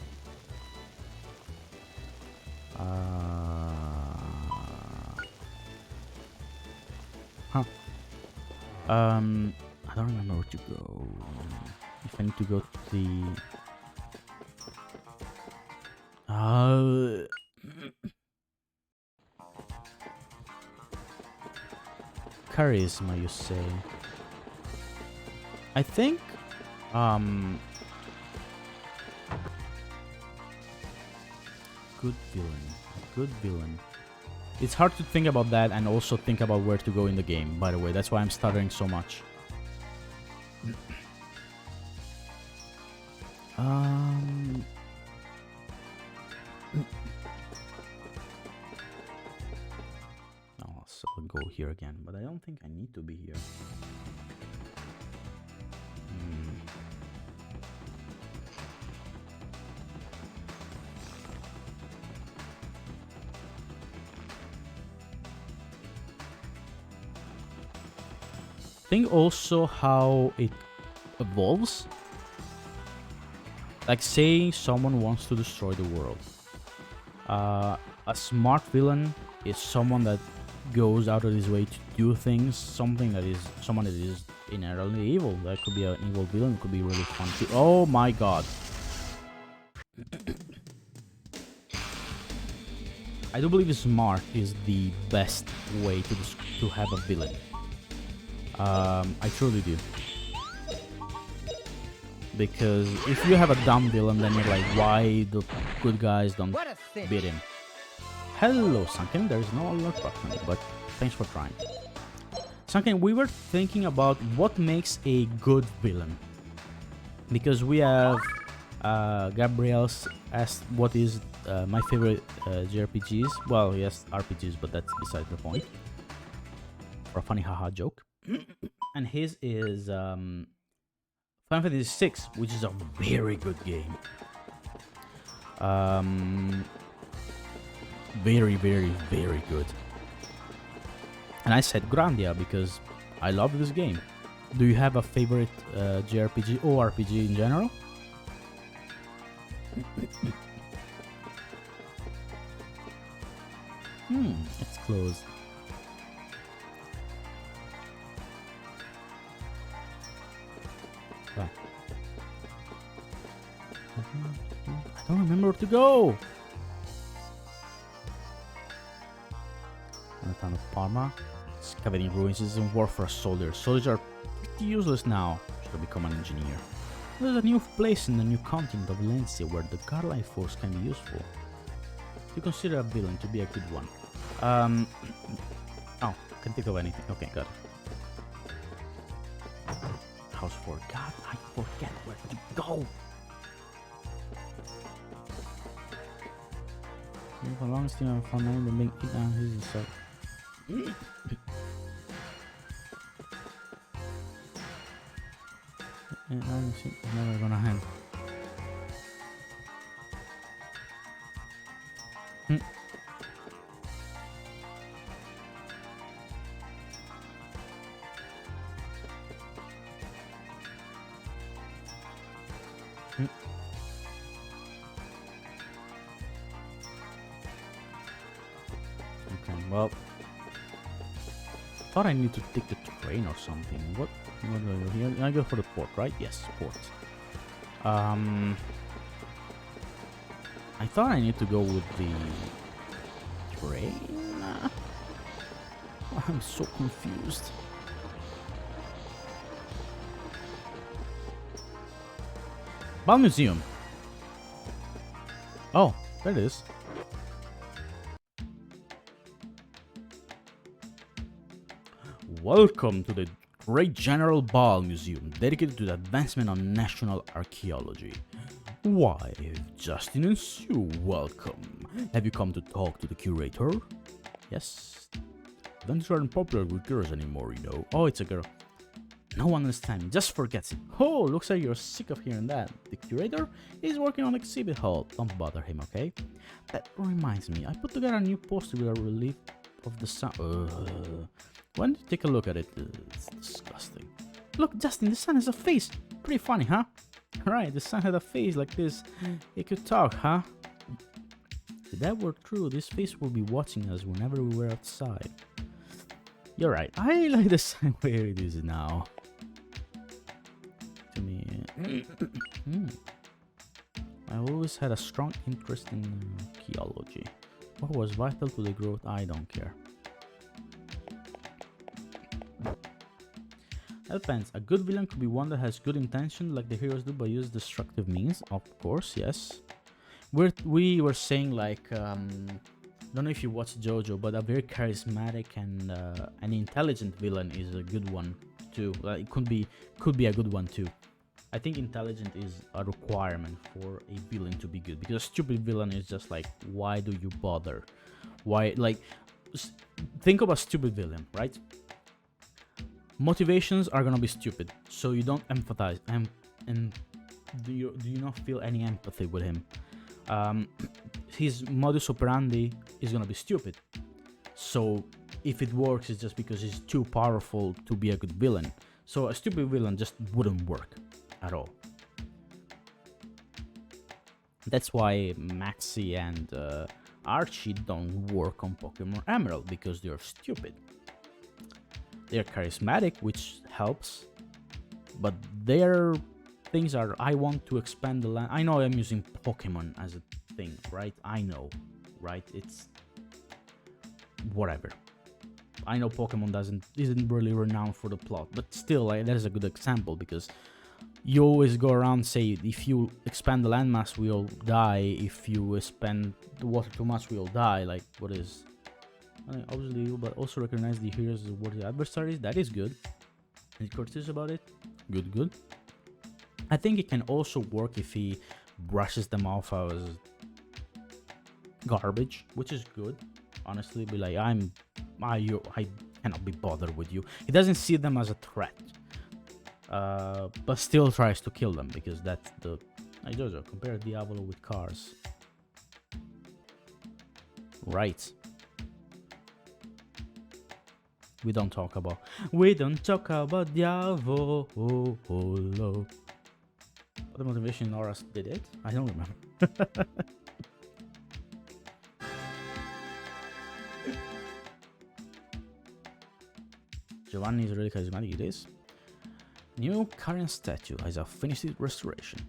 I don't remember where to go. If I need to go to the charisma, you say? I think good villain. It's hard to think about that and also think about where to go in the game, by the way. That's why I'm stuttering so much. I'll go here again, but I don't think I need to be here. Think also how it evolves. Like, say someone wants to destroy the world. A smart villain is someone that goes out of his way to do things. Someone that is inherently evil. That could be an evil villain. It could be really fun too. Oh my god. I do believe smart is the best way to have a villain. I truly do. Because if you have a dumb villain, then you're like, why the good guys don't beat him? Hello, Sunken. There is no alert button, but thanks for trying. Sunken, we were thinking about what makes a good villain. Because we have Gabriel's asked what is my favorite JRPGs. Well, yes, RPGs, but that's beside the point. For a funny haha joke. And his is Final Fantasy VI, which is a very good game. Very, very, very good. And I said Grandia because I love this game. Do you have a favorite JRPG or RPG in general? It's closed. Ah. I don't remember where to go. On the town of Parma. Excavating ruins isn't work for a soldier. Soldiers are pretty useless now. Should I become an engineer? There's a new place in the new continent of Valencia where the guard life force can be useful. You consider a villain to be a good one. Oh, can't think of anything. Okay, got it. House for God, I forget where to go. For a long time, I found out the big his is so. And I'm never gonna hand. Okay, well, thought I need to take the train or something. What do I do here? I go for the port, right? Yes, port. I thought I need to go with the train. I'm so confused. Bal Museum. Oh, there it is. Welcome to the Great General Ball Museum, dedicated to the advancement of national archaeology. Why, Justin and Sue, welcome. Have you come to talk to the curator? Yes. Adventures aren't popular with girls anymore, you know. Oh, it's a girl. No one understands me, just forgets it. Oh, looks like you're sick of hearing that. The curator is working on the exhibit hall. Don't bother him, okay? That reminds me, I put together a new poster with a relief of the sun. Why don't you take a look at it? It's disgusting. Look, Justin, the sun has a face. Pretty funny, huh? Right, the sun had a face like this. It could talk, huh? If that were true, this face would be watching us whenever we were outside. You're right. I like the sun where it is now. To me, I always had a strong interest in archaeology. What was vital to the growth? I don't care. Depends. A good villain could be one that has good intention, like the heroes do, but use destructive means. Of course, yes. We were saying like, don't know if you watch JoJo, but a very charismatic and an intelligent villain is a good one too. Like, it could be a good one too. I think intelligent is a requirement for a villain to be good, because a stupid villain is just like, why do you bother? Why, like, think of a stupid villain, right? Motivations are gonna be stupid, so you don't empathize, and do you not feel any empathy with him? His modus operandi is gonna be stupid, so if it works, it's just because he's too powerful to be a good villain. So a stupid villain just wouldn't work at all. That's why Maxie and Archie don't work on Pokemon Emerald, because they're stupid. They're charismatic, which helps, but their things are, I want to expand the land. I know I'm using Pokemon as a thing, right? I know, right? It's whatever. I know Pokemon isn't really renowned for the plot, but still, like, that is a good example, because you always go around say, if you expand the landmass, we'll die. If you expand the water too much, we'll die. Like, what is? Obviously, but also recognize the heroes as worthy adversaries. That is good. Any courteous about it? Good, good. I think it can also work if he brushes them off as garbage, which is good. Honestly, be like, I cannot be bothered with you. He doesn't see them as a threat, but still tries to kill them, because that's the. Hey Jojo, compare Diablo with cars. Right. We don't talk about Diavolo. What the motivation Auras did it? I don't remember. Giovanni is really charismatic, it is. New Karen statue as a finished restoration.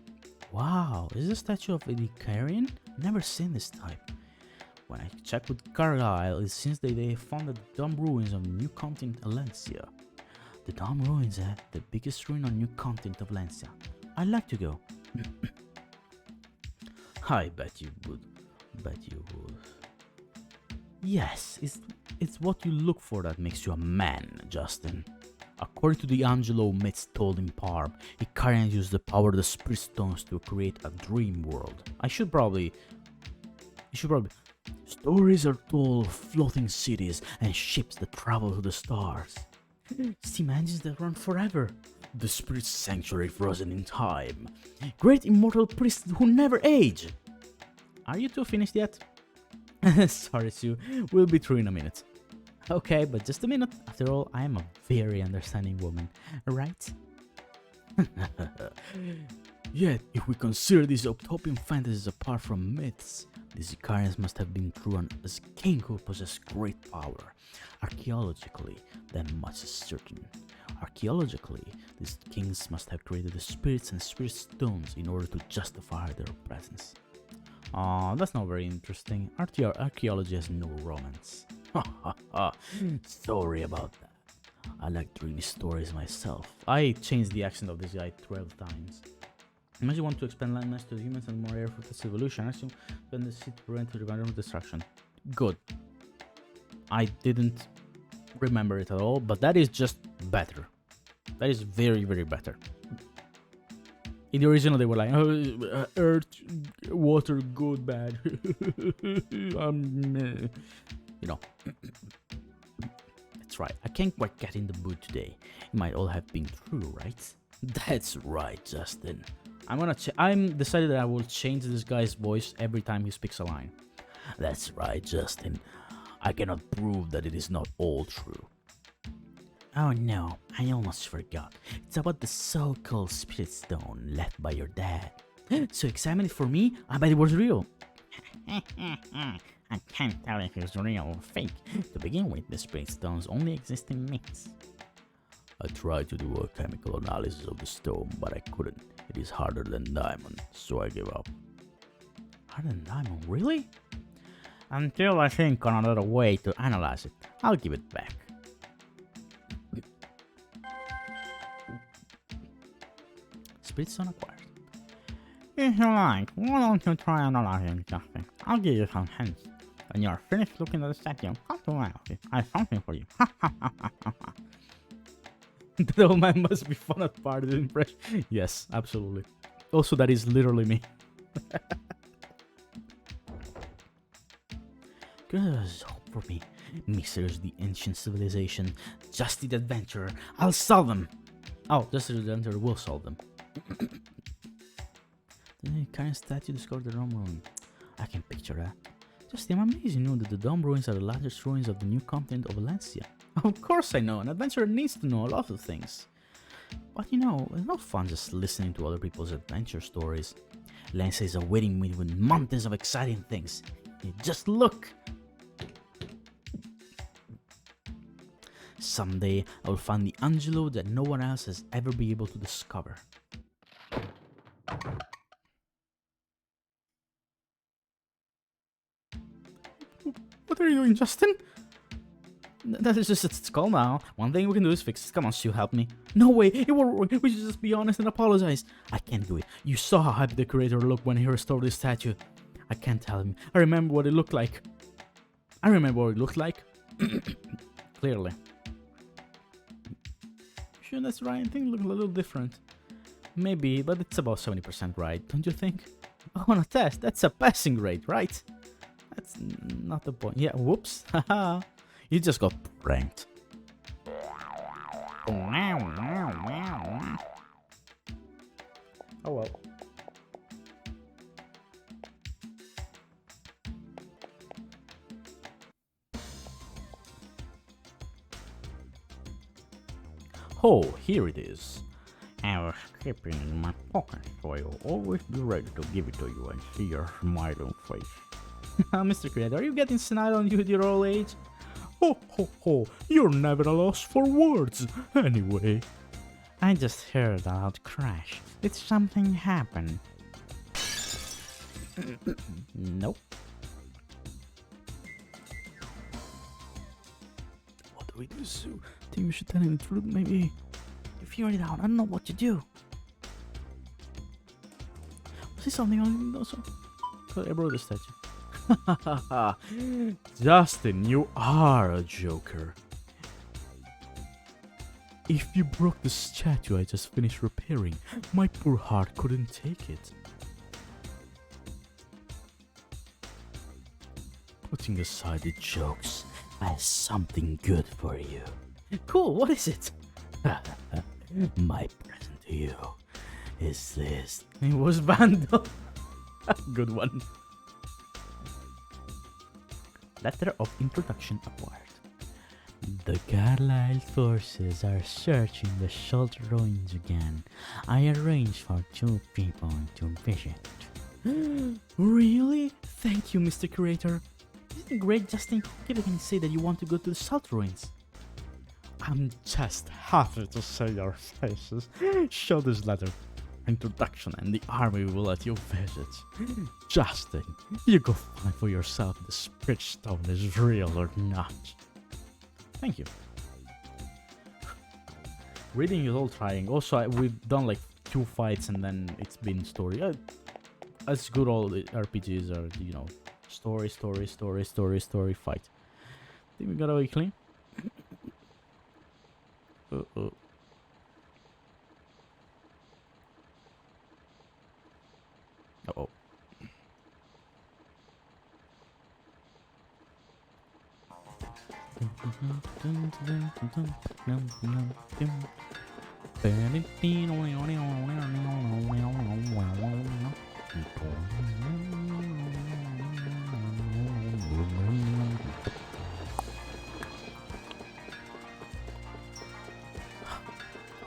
Wow, is this a statue of Eddie Karen? Never seen this type. When I checked with Cargyle, it seems that they found the dumb ruins of New Continent Valencia. The dumb ruins, the biggest ruin on New Continent of Valencia. I'd like to go. I bet you would. Bet you would. Yes, it's what you look for that makes you a man, Justin. According to the Angelo myths told in Parm, Icarians used the power of the Spirit Stones to create a dream world. You should probably... Stories are told of floating cities and ships that travel to the stars. Steam engines that run forever. The Spirit Sanctuary frozen in time. Great immortal priests who never age. Are you two finished yet? Sorry, Sue. We'll be through in a minute. Okay, but just a minute. After all, I am a very understanding woman, right? Yet, if we consider these utopian fantasies apart from myths, these Icarians must have been through an king who possessed great power. Archaeologically, that much is certain. Archaeologically, these kings must have created the spirits and spirit stones in order to justify their presence. Aw, that's not very interesting. Archaeology has no romance. Sorry about that. I like dreamy stories myself. I changed the accent of this guy 12 times. Unless you want to expand landmass to the humans and more air for this evolution, assume spend the seed to prevent the environmental destruction. Good. I didn't remember it at all, but that is just better. That is very, very better. In the original, they were like, oh, earth, water, good, bad. You know. That's right. I can't quite get in the mood today. It might all have been true, right? That's right, Justin. I'm decided that I will change this guy's voice every time he speaks a line. That's right, Justin. I cannot prove that it is not all true. Oh no, I almost forgot. It's about the so-called spirit stone left by your dad. So examine it for me, I bet it was real. I can't tell if it's real or fake. To begin with, the spirit stones only exist in myths. I tried to do a chemical analysis of the stone, but I couldn't. It is harder than diamond, so I gave up. Harder than diamond? Really? Until I think on another way to analyze it, I'll give it back. Spirit stone acquired. If you like, why don't you try analyzing something? I'll give you some hints. When you are finished looking at the statue, come to my office. I have something for you. The old man must be fun at parties impression. Yes, absolutely. Also, that is literally me. There's hope for me. Mysteries of the ancient civilization. Just the adventurer. I'll solve them. Oh, just the adventurer will solve them. The current statue discovered the Rome ruin. I can picture that. Just I'm amazed you know that the Dome ruins are the largest ruins of the new continent of Valencia. Of course I know, an adventurer needs to know a lot of things. But you know, it's not fun just listening to other people's adventure stories. Valencia is awaiting me with mountains of exciting things. You just look! Someday, I will find the Angelo that no one else has ever been able to discover. What are you doing, Justin? That is just its call now. One thing we can do is fix it. Come on, Stu, help me. No way, it won't work. We should just be honest and apologize. I can't do it. You saw how happy the creator looked when he restored this statue. I can't tell him. I remember what it looked like. Clearly. Sure, that's right. I think it looked a little different. Maybe, but it's about 70% right, don't you think? On a test, that's a passing rate, right? That's not the point. Yeah, whoops. Haha. You just got pranked. Oh well. Oh, here it is. I was keeping it in my pocket, so I'll always be ready to give it to you and see your smiling face. Mr. Creator, are you getting senile on you with your old age? Ho ho ho, you're never a loss for words. Anyway, I just heard a loud crash. Did something happen? Nope. What do we do, Sue? Think we should tell him the truth, maybe? You figured it out. I don't know what to do. Was this something on also? I broke the statue. Justin, you are a joker. If you broke the statue I just finished repairing, my poor heart couldn't take it. Putting aside the jokes, I have something good for you. Cool, what is it? My present to you is this. It was Vandal. Good one. Letter of introduction acquired. The Carlisle forces are searching the salt ruins again. I arranged for 2 people to visit. Really? Thank you, Mr. Curator. Isn't it great, Justin? Can you say that you want to go to the salt ruins? I'm just happy to see your faces. Show this letter. Introduction and the army will let you visit. Justin, you go find for yourself if the spirit stone is real or not. Thank you. Reading is all trying. Also, we've done like 2 fights and then it's been story. As good all RPGs are, you know, story, fight. Think we got away clean? Uh-oh. Uh-oh.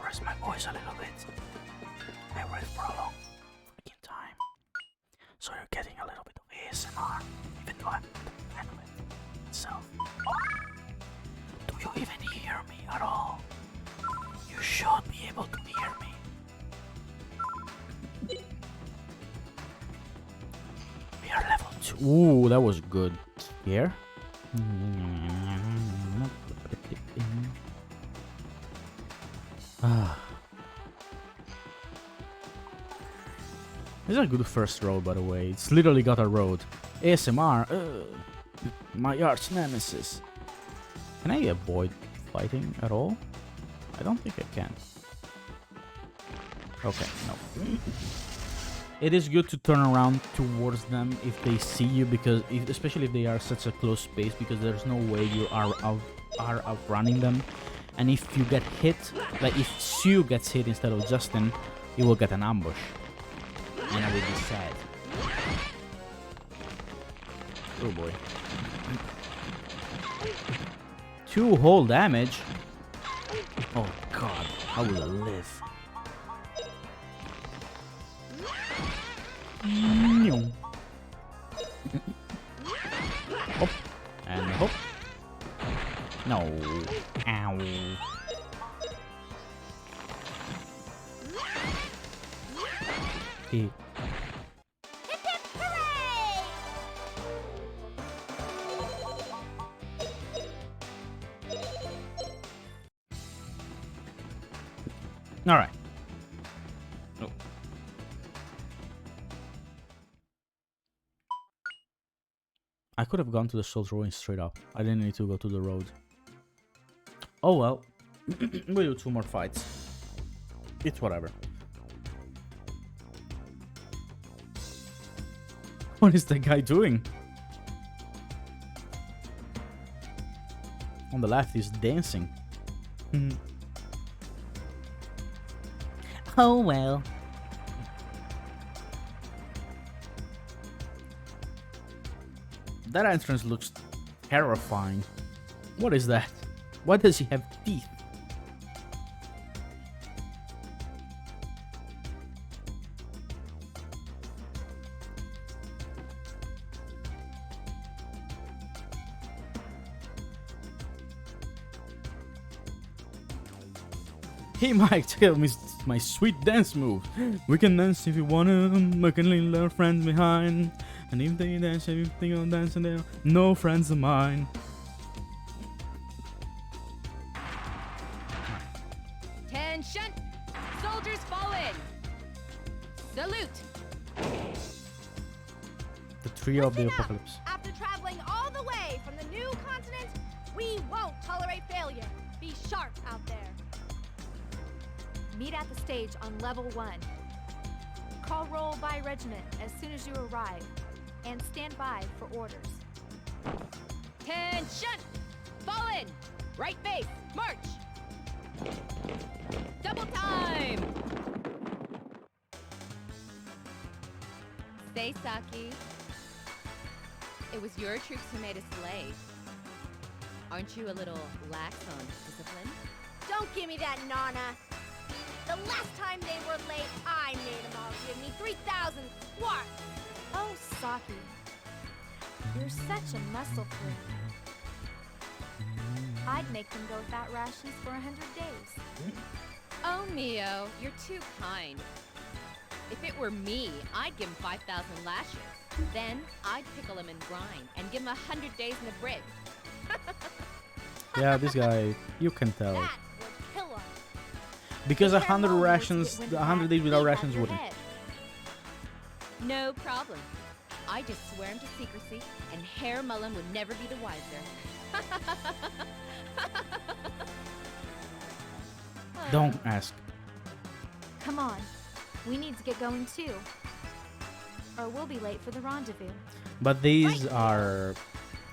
Rest my voice a little bit. I read for a long freaking time. So you're getting a little bit of ASMR, even though I'm the end of it itself. Do you even hear me at all? You should be able to hear me. We are level 2. Ooh, that was good. Here. This is a good first road, by the way. It's literally got a road. ASMR. My arch nemesis. Can I avoid fighting at all? I don't think I can. Okay, no. It is good to turn around towards them if they see you, because especially if they are such a close space, because there's no way you are outrunning them. And if you get hit, like if Sue gets hit instead of Justin, you will get an ambush. And I will be sad. Oh boy. 2 whole damage? Oh god, how will I live? Hop. And hop. No. Ow. Hip, hip, hooray! All right. Oh. I could have gone to the salt ruin straight up. I didn't need to go to the road. Oh well. We'll do 2 more fights. It's whatever. What is that guy doing? On the left, he's dancing. Oh well. That entrance looks terrifying. What is that? Why does he have teeth? Hey Mike, check out my sweet dance move. We can dance if you wanna, we can leave our friends behind. And if they dance, if you think of dancing, they're no friends of mine. Attention! Soldiers fall in! Salute! The trio of the Listen up. apocalypse. After traveling all the way from the new continent, we won't tolerate failure. Be sharp out there. Meet at the stage on level 1. Call roll by regiment as soon as you arrive, and stand by for orders. Attention! Fall in! Right base, march! Double time! Say, Saki, it was your troops who made us late. Aren't you a little lax on discipline? Don't give me that, Nana. The last time they were late, I made them all give me 3,000 squats. Oh, Saki. You're such a muscle friend. I'd make them go without rations for 100 days. Oh, Mio, you're too kind. If it were me, I'd give him 5,000 lashes. Then I'd pickle him and grind and give him 100 days in the brig. Yeah, this guy, you can tell. That would kill them. Because Their 100 mom rations, would get 100 days wind without back rations your wouldn't. head. No problem. I just swear him to secrecy, and Herr Mullen would never be the wiser. Don't ask. Come on. We need to get going too. Or we'll be late for the rendezvous. But these are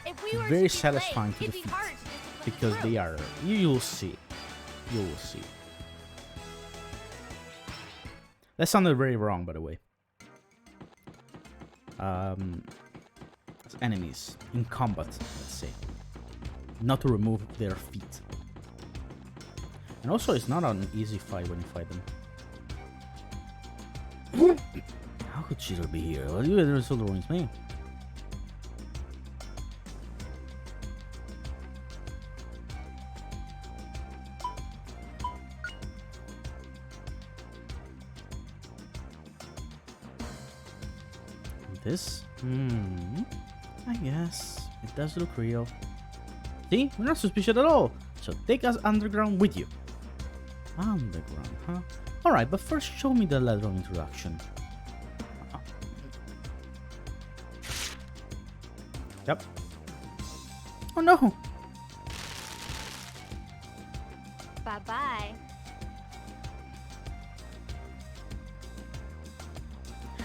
If we were very to be satisfying late, to it'd be defeat. hard to discipline the Because they troops. are. You'll see. You will see. That sounded very wrong, by the way. Enemies in combat, let's say. Not to remove their feet. And also, it's not an easy fight when you fight them. How could Cheetor be here? Well, you the result ruins me. This? I guess. It does look real. See? We're not suspicious at all. So take us underground with you. Underground, huh? Alright, but first show me the letter of introduction. Yep. Oh no! Bye-bye.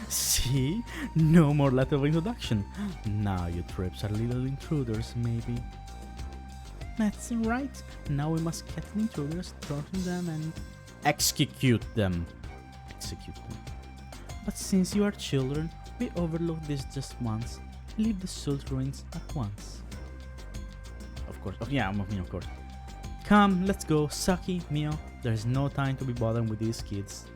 See? No more letter of introduction. Now you trips are little intruders, maybe. That's right. Now we must catch the intruders, torture them, and execute them. Execute them. But since you are children, we overlook this just once. Leave the salt ruins at once. Of course. Oh yeah, I mean, of course. Come, let's go. Saki, Mio. There's no time to be bothering with these kids.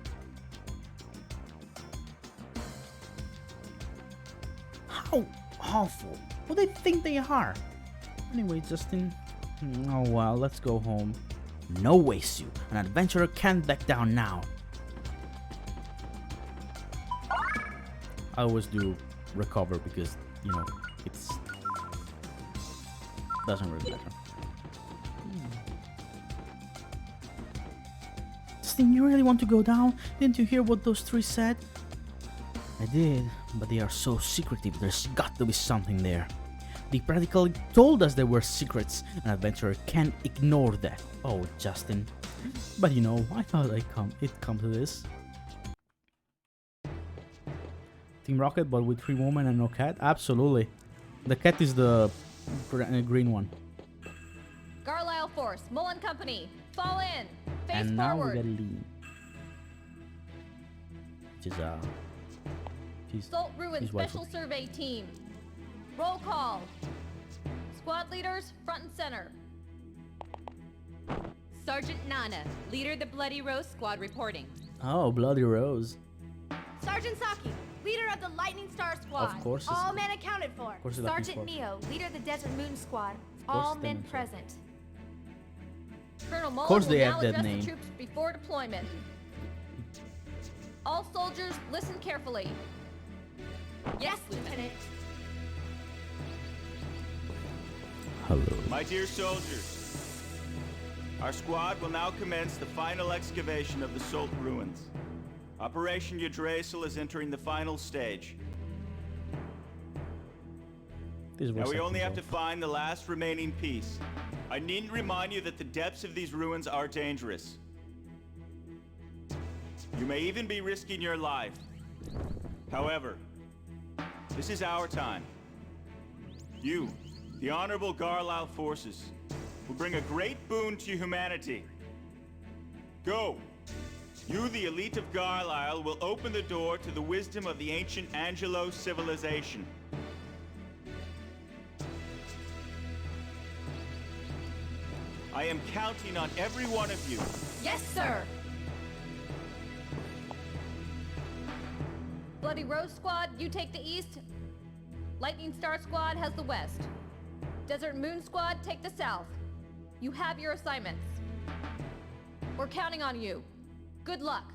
How awful. Who do they think they are? Anyway, Justin. Oh well, let's go home. No way, Sue. An adventurer can't back down now. I always do recover because, you know, it's... doesn't really matter. Justin, you really want to go down? Didn't you hear what those three said? I did, but they are so secretive. There's got to be something there. They practically told us there were secrets. An adventurer can't ignore that. Oh, Justin. But you know, I thought it'd come to this. Team Rocket, but with 3 women and no cat? Absolutely. The cat is the green one. Garlisle Force, Mullen Company, fall in. Face And now we forward. get Lean. Which is Salt Ruin she's Special waifu. Survey Team. Roll call. Squad leaders, front and center. Sergeant Nana, leader of the Bloody Rose Squad reporting. Oh, Bloody Rose. Sergeant Saki, leader of the Lightning Star Squad. Of course it's- All men accounted for. Of course it's Lightning Sergeant Squad. Neo, leader of the Desert Moon Squad. course All it's men Desert Moon. present. Colonel Mullen course will they now have that address name. the troops before deployment. All soldiers, listen carefully. Yes, Lieutenant. Hello. My dear soldiers, our squad will now commence the final excavation of the Salt ruins. Operation Yggdrasil is entering the final stage. Now we only have to find the last remaining piece. I needn't remind you that the depths of these ruins are dangerous. You may even be risking your life. However, this is our time. You, the Honorable Garlisle forces, will bring a great boon to humanity. Go! You, the elite of Garlisle, will open the door to the wisdom of the ancient Angelo civilization. I am counting on every one of you. Yes, sir. Bloody Rose Squad, you take the east. Lightning Star Squad has the west. Desert Moon Squad, take the south. You have your assignments. We're counting on you. Good luck.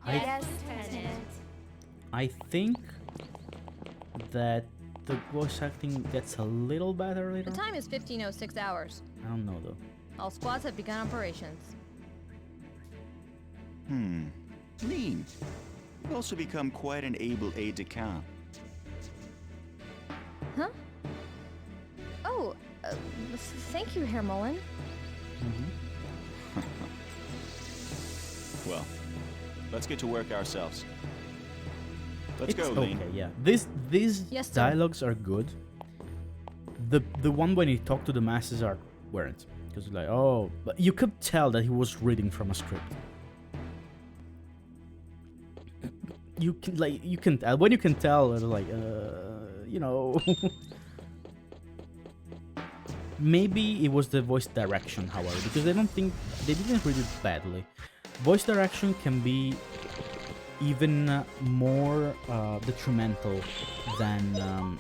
Yes, Lieutenant. I think that the voice acting gets a little better later. The time is 15:06 hours. I don't know though. All squads have begun operations. Lean. You've also become quite an able aide-de-camp. Huh? Oh, thank you, Herr Mullen. Well, let's get to work ourselves. Let's It's go, Lean. okay, yeah. These Yes, sir. dialogues are good. The one when he talked to the masses weren't, because like, oh, but you could tell that he was reading from a script. You can tell when you can tell, like, you know. Maybe it was the voice direction, however, because I don't think they didn't read it badly. Voice direction can be even more detrimental than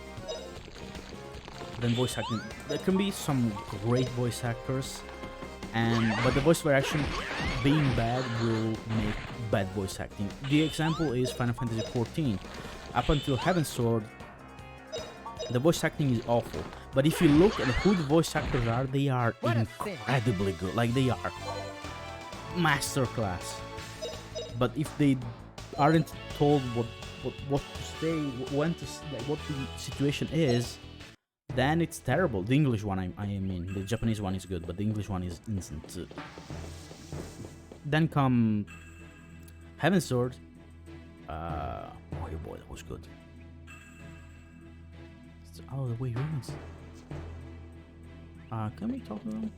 voice acting. There can be some great voice actors, but the voice direction being bad will make bad voice acting. The example is Final Fantasy XIV. Up until Heaven's Sword, the voice acting is awful. But if you look at who the voice actors are, they are incredibly good. Like, they are masterclass. But if they aren't told what to say, when to like, what the situation is, then it's terrible. The English one, I mean, the Japanese one is good, but the English one is instant. Then come Heaven's Sword. Oh boy, that was good. Oh, the way ruins. Can we talk to them?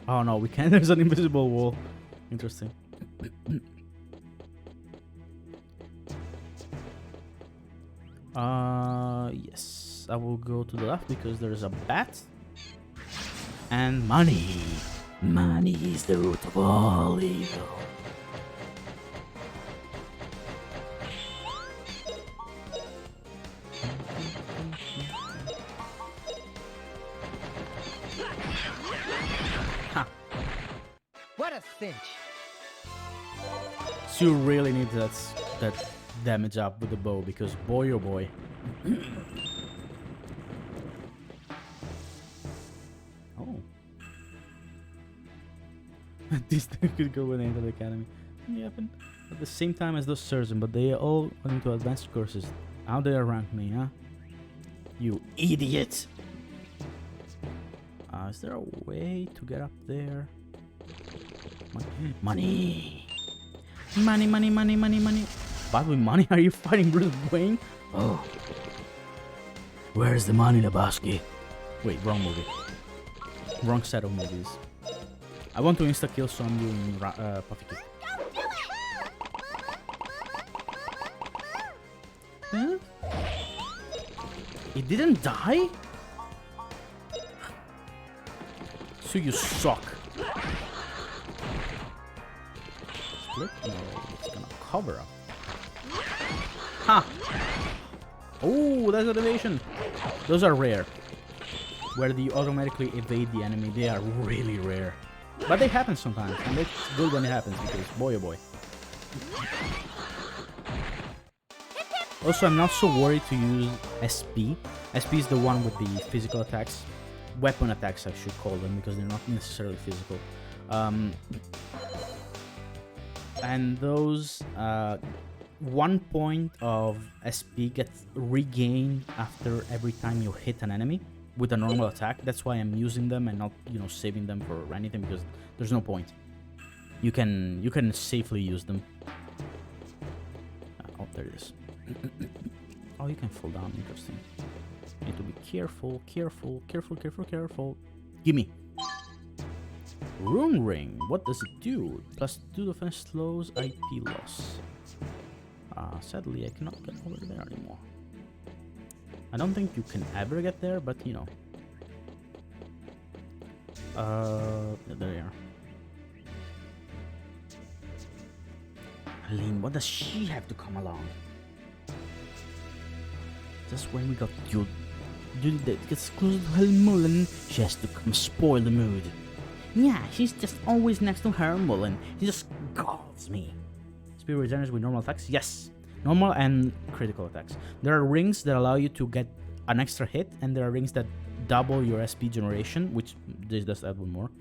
Oh no, we can't. There's an invisible wall. Interesting. Yes. I will go to the left because there's a bat. And money. Money is the root of all evil. What a cinch. So you really need that damage up with the bow, because boy oh boy. Oh. These things could go into the academy. Yeah, at the same time as those surgeons, but they all went into advanced courses. How they rank me, huh? You idiot! Is there a way to get up there? Money! Money, money, money, money, money. But with money, are you fighting Bruce Wayne? Oh. Where's the money, Lebowski? Wait, wrong movie. Wrong set of movies. I want to insta-kill, so I'm doing Puffy Kick. Huh? It didn't die? So you suck. Split? No, it's gonna cover up. Ha! Oh, that's an evasion. Those are rare. where you automatically evade the enemy, they are really rare. But they happen sometimes, and it's good when it happens because boy oh boy. Also, I'm not so worried to use SP. SP is the one with the physical attacks. Weapon attacks, I should call them, because they're not necessarily physical. And those 1 point of SP gets regained after every time you hit an enemy with a normal attack. That's why I'm using them and not, you know, saving them for anything, because there's no point. You can safely use them. Oh, there it is. Oh, you can fall down. Interesting. Need to be careful, careful, careful, careful, careful. Gimme. Rune Ring. What does it do? +2 defense slows IP loss. Sadly, I cannot get over there anymore. I don't think you can ever get there, but you know. There you are. Aline, what does she have to come along? Just when we got you that gets close to Helmullen, she has to come spoil the mood. Yeah, she's just always next to Helmullen. She just galls me. Speed regenerates with normal attacks? Yes. Normal and critical attacks. There are rings that allow you to get an extra hit, and there are rings that double your SP generation, which this does add one more.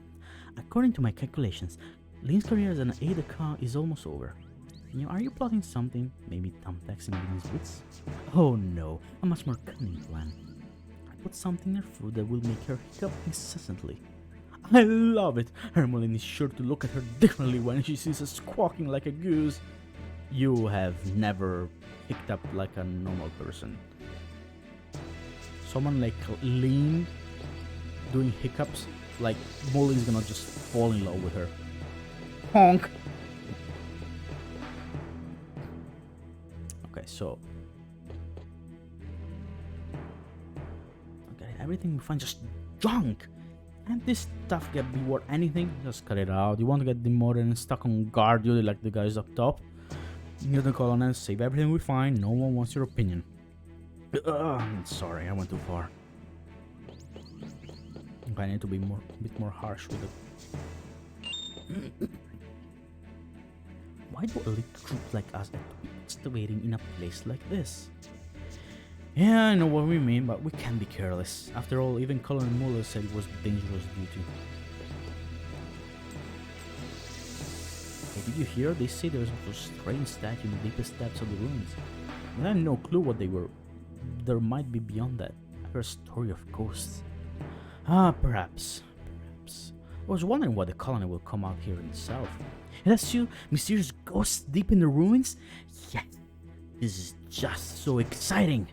According to my calculations, Lynn's career as an aide-de-camp is almost over. You know, are you plotting something? Maybe thumbtacks in Lynn's boots? Oh no, a much more cunning plan. I put something in her food that will make her hiccup incessantly. I love it! Hermelin is sure to look at her differently when she sees us squawking like a goose. You have never hiccuped up like a normal person. Someone like Lynn doing hiccups, like Molly's gonna just fall in love with her. Honk! Okay, so okay, everything we find just junk. And this stuff get be worth anything? Just cut it out. You want to get demoted and stuck on guard duty like the guys up top? You're the colonel, save everything we find. No one wants your opinion. Sorry, I went too far. I need to be a bit more harsh with it. Why do elite troops like us have to be excavating in a place like this? Yeah, I know what we mean, but we can't be careless. After all, even Colonel Muller said it was dangerous duty. Hey, did you hear? They say there's a strange statue in the deepest depths of the ruins. And I had no clue what they were. There might be beyond that. I heard a story of ghosts. Perhaps. I was wondering why the colony will come out here itself. And that's you, mysterious ghosts deep in the ruins? Yeah, this is just so exciting.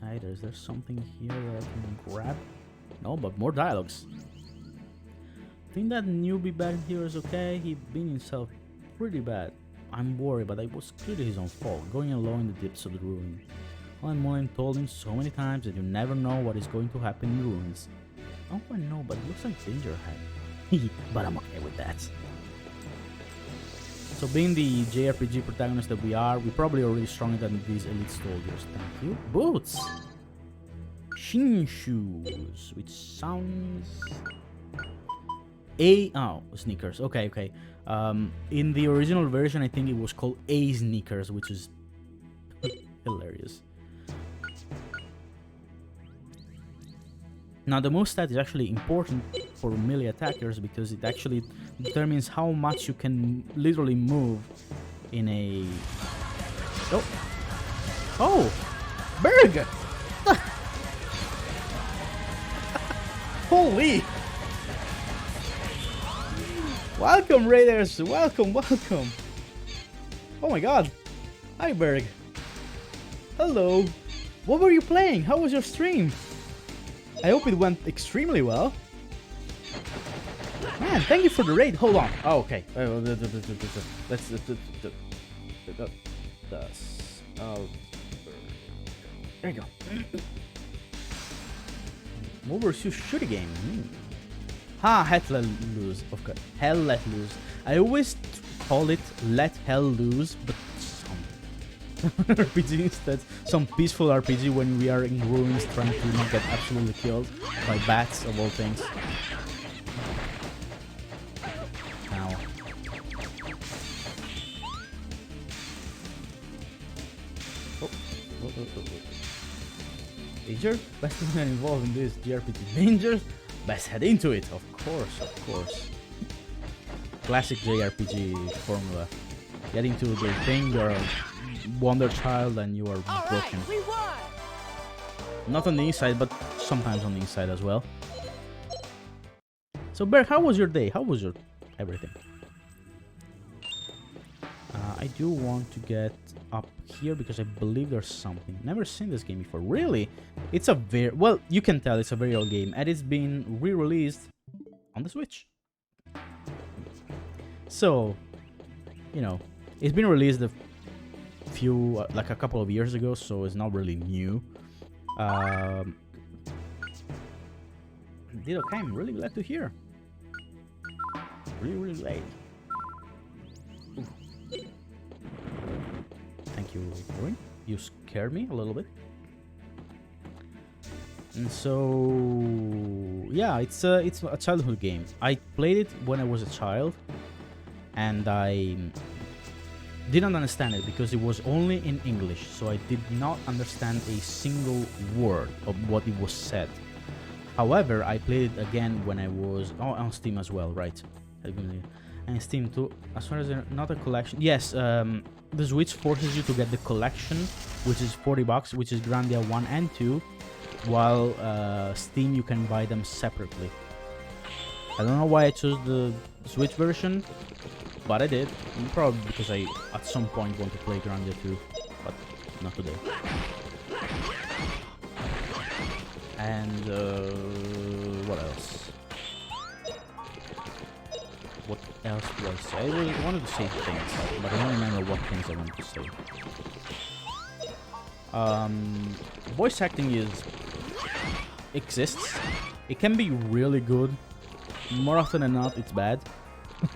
Okay, is there something here that I can grab? No, but more dialogues. Think that newbie back here is okay? He been himself pretty bad. I'm worried, but it was clearly his own fault, going alone in the depths of the ruin. Colin Mullen told him so many times that you never know what is going to happen in the ruins. Oh, I know, but it looks like danger ahead. But I'm okay with that. So being the JRPG protagonist that we are, we're probably already stronger than these elite soldiers. Thank you. Boots! Shin shoes, which sounds... Oh, sneakers. Okay. In the original version, I think it was called A sneakers, which is hilarious. Now, the move stat is actually important for melee attackers because it actually determines how much you can literally move in a... Oh! Berg! Holy! Welcome, Raiders! Welcome! Oh my god! Hi, Berg! Hello! What were you playing? How was your stream? I hope it went extremely well. Man, thank you for the raid. Hold on. Oh, okay. Let's there you go. What versus shooting game? Hell let loose. Of course. Hell let loose. I always call it let hell loose, but RPG instead. Some peaceful RPG when we are in ruins trying to not get absolutely killed by bats of all things. Ow. Oh. Danger? Best to get involved in this JRPG. Danger? Best head into it. Of course. Classic JRPG formula. Get into the thing, you're a wonder child and you are broken. We won! Not on the inside, but sometimes on the inside as well. So Bear, how was your day? How was your everything? I do want to get up here because I believe there's something. Never seen this game before. Really? It's a very... Well, you can tell it's a very old game. And it's been re-released on the Switch. So, you know, it's been released a few... like a couple of years ago, so it's not really new. Okay, I'm really glad to hear. Really glad. Ooh. Thank you, Corin. You scared me a little bit. And so, yeah, it's a childhood game. I played it when I was a child, and I didn't understand it because it was only in English, so I did not understand a single word of what it was said. However, I played it again when I was on Steam as well, right? And Steam too. As far as not a collection, yes. The Switch forces you to get the collection, which is $40, which is Grandia 1 and 2, while Steam you can buy them separately. I don't know why I chose the Switch version, but I did. Probably because I at some point want to play Grandia 2, but not today. And what else? What else do I say? I really wanted to say things, but I don't remember what things I wanted to say. Voice acting exists. It can be really good. More often than not, it's bad.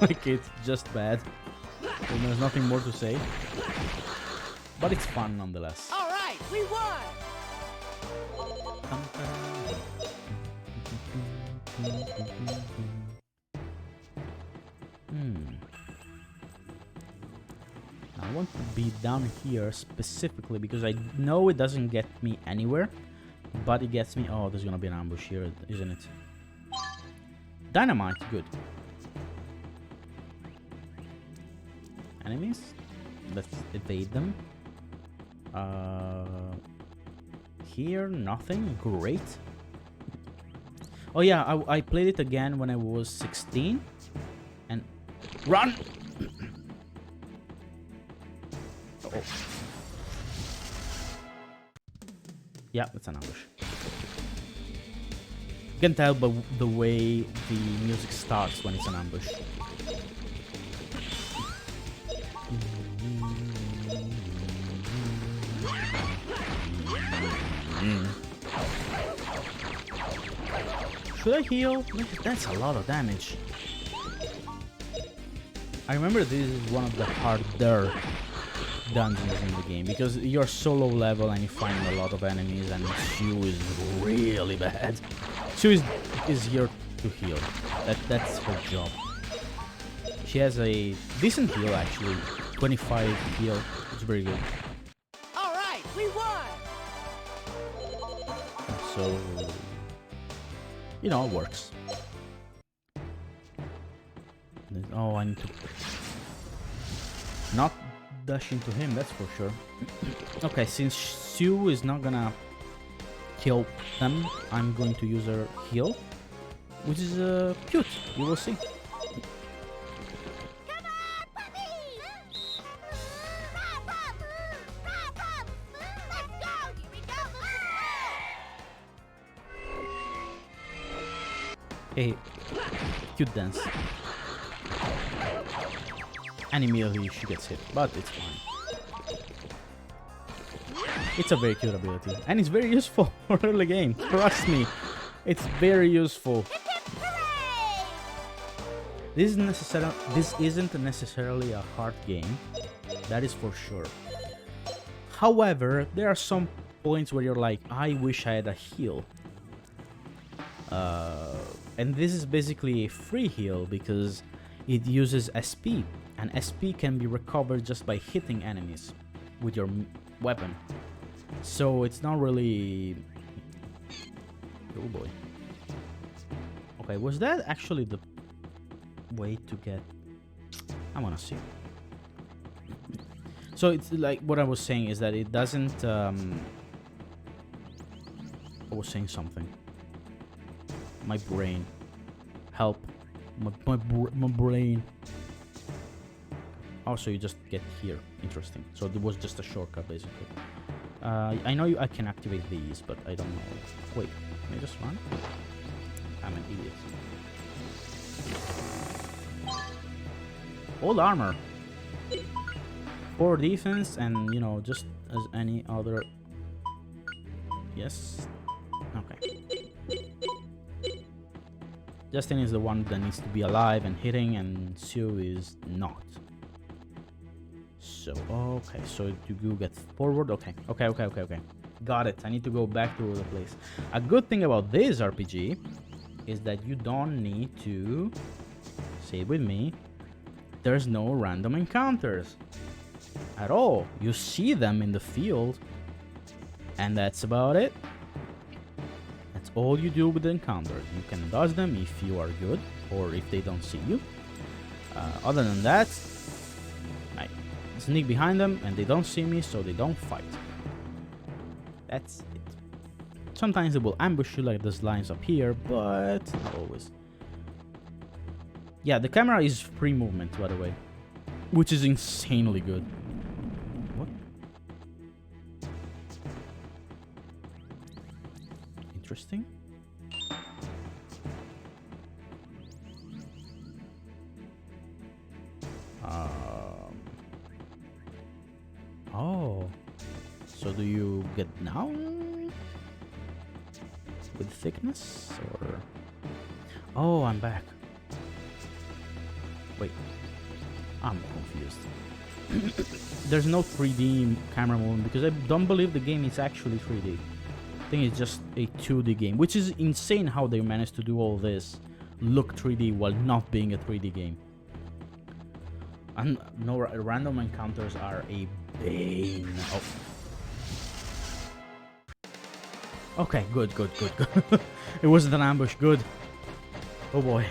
Like, it's just bad. And there's nothing more to say. But it's fun nonetheless. All right, we won! I want to be down here specifically because I know it doesn't get me anywhere, but it gets me... Oh, there's gonna be an ambush here, isn't it? Dynamite, good. Enemies? Let's evade them. Here, nothing. Great. Oh yeah, I played it again when I was 16. And... Run! Oh. Yeah, it's an ambush. You can tell by the way the music starts when it's an ambush. Should I heal? That's a lot of damage. I remember this is one of the harder dungeons in the game because you're so low level and you find a lot of enemies, and Sue is really bad. Sue is here to heal. That's her job. She has a decent heal actually, 25 heal. It's very good. All right, we won. So, you know, it works. Oh, I need to not dash into him, that's for sure. Okay, since Sue is not gonna kill them, I'm going to use her heal, which is cute. You will see. Come on, puppy! Let's go! Here we go! Hey, cute dance. And immediately she gets hit, but it's fine. It's a very cute ability, and it's very useful for early game. Trust me, it's very useful. This isn't necessarily a hard game, that is for sure. However, there are some points where you're like, I wish I had a heal. And this is basically a free heal because it uses SP, and SP can be recovered just by hitting enemies with your weapon. So it's not really... Oh boy. Okay, was that actually the way to get... I wanna see. So it's like what I was saying is that it doesn't... I was saying something. My brain. Help. My brain. Also, you just get here. Interesting. So it was just a shortcut, basically. I know I can activate these, but I don't know. Wait, can I just run? I'm an idiot. All armor. 4 defense and, you know, just as any other... Yes. Okay. Justin is the one that needs to be alive and hitting, and Sue is not. So, okay, so you get forward. Okay. Got it. I need to go back to the place. A good thing about this RPG is that you don't need to... Say it with me. There's no random encounters. At all. You see them in the field. And that's about it. That's all you do with the encounters. You can dodge them if you are good, or if they don't see you. Other than that, I sneak behind them and they don't see me, so they don't fight. That's it. Sometimes they will ambush you like those lines up here, but not always. Yeah, the camera is free movement, by the way, which is insanely good. What? Interesting. Oh. So do you get down with thickness, or... Oh, I'm back. Wait. I'm confused. There's no 3D camera movement because I don't believe the game is actually 3D. I think it's just a 2D game, which is insane how they managed to do all this look 3D while not being a 3D game. And no, random encounters are a bane. Oh. Okay, good. It wasn't an ambush, good. Oh boy.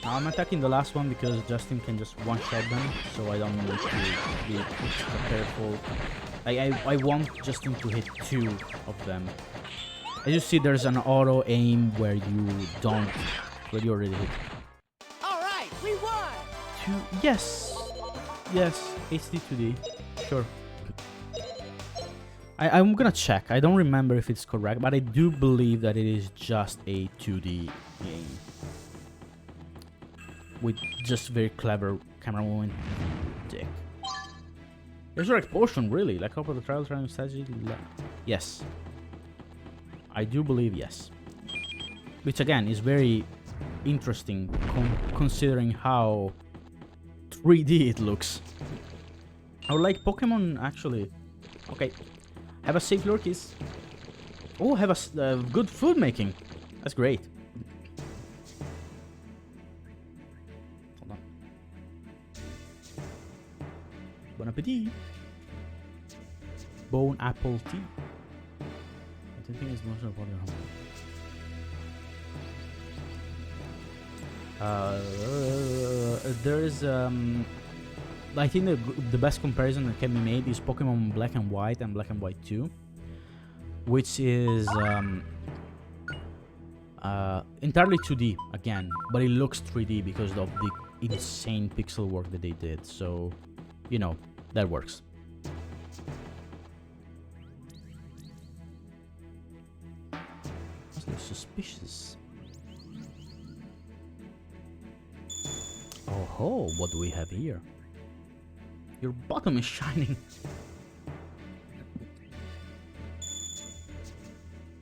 Now I'm attacking the last one because Justin can just one-shot them, so I don't need to be extra careful. I want Justin to hit 2 of them. As you see, there's an auto aim where you don't, where you already hit. Alright, we won! Yes, HD 2D, sure. I'm gonna check. I don't remember if it's correct, but I do believe that it is just a 2D game with just very clever camera movement. Dick. There's your explosion, really. Like how for the trial trying strategy. Yes. I do believe yes. Which again is very interesting considering how 3D it looks. Or like Pokemon actually. Okay. Have a safe lurkies. Oh, have a good food making. That's great. Hold on. Bon appetit. Bone apple tea. I don't think it's most of your there is I think the best comparison that can be made is Pokemon Black and White and Black and White 2, which is entirely 2D again, but it looks 3D because of the insane pixel work that they did. So, you know, that works. That's suspicious. Oh ho, what do we have here? Your bottom is shining.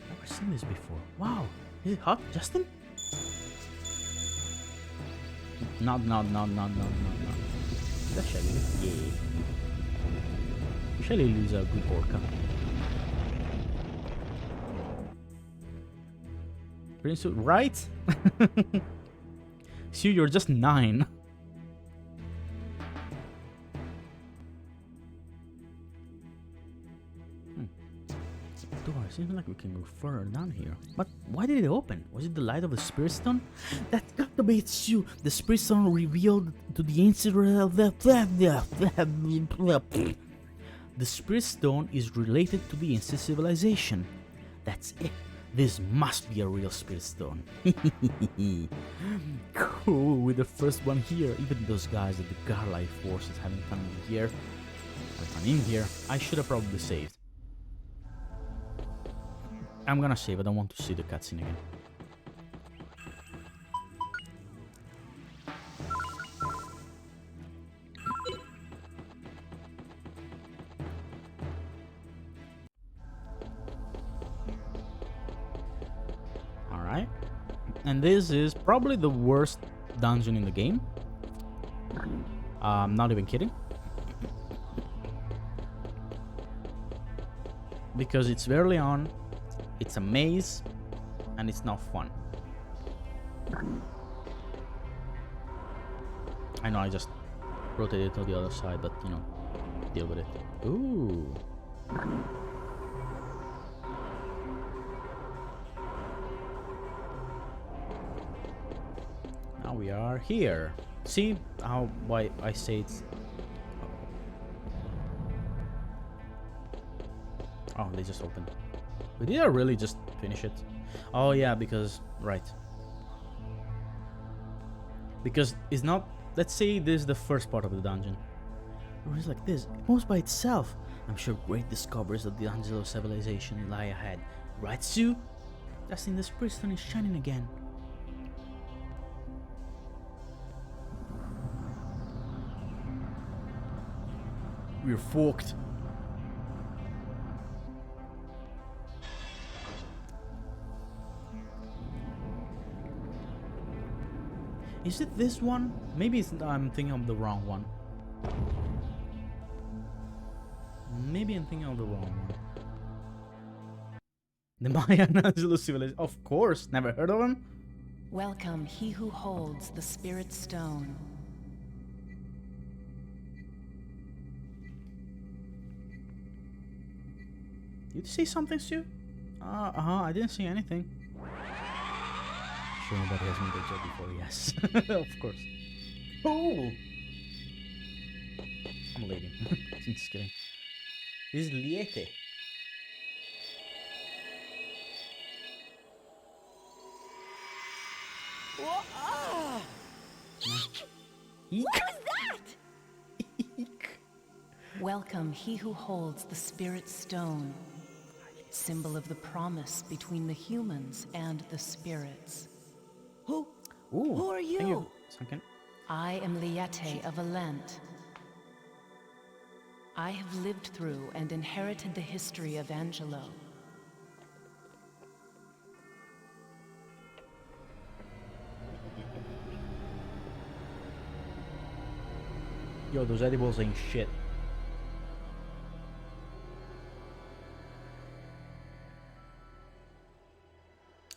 Never seen this before. Wow, is it hot, Justin? Not. Da Shelly? Yeah. Shelly is a good orca. Prince, right? See, you're just 9. Door, seems like we can go further down here. But why did it open? Was it the light of the Spirit Stone? That got to be it's you. The Spirit Stone revealed to the ancient. The Spirit Stone is related to the ancient civilization. That's it. This must be a real Spirit Stone. Cool, with the first one here. Even those guys at the Garlife forces haven't come in here. I should have probably saved. I'm gonna save. I don't want to see the cutscene again. Alright. And this is probably the worst dungeon in the game. I'm not even kidding. Because it's early on. It's a maze, and it's not fun. I know I just rotated to the other side, but you know, deal with it. Ooh. Now we are here. See how why I say it's. Oh, they just opened. But did I really just finish it? Oh yeah, because right. Because it's not. Let's say this is the first part of the dungeon. It's like this. It moves by itself. I'm sure great discoveries of the Angelo civilization lie ahead. Right, Sue? Just in the Spirit Stone is shining again. We're fucked. Is it this one? Maybe it's, I'm thinking of the wrong one. Maybe I'm thinking of the wrong one. The Maya and Angelo civilization. Of course, never heard of him. Welcome, he who holds the Spirit Stone. Did you say something, Stu? I didn't see anything. Sure, nobody has made a joke before, yes. Of course. Oh! I'm a lady. Just kidding. This is Liete. Eek! What was that? Eek! Welcome, he who holds the Spirit Stone. Symbol of the promise between the humans and the spirits. Who are you? I am Liete of Alent. I have lived through and inherited the history of Angelo. Yo, those edibles ain't shit.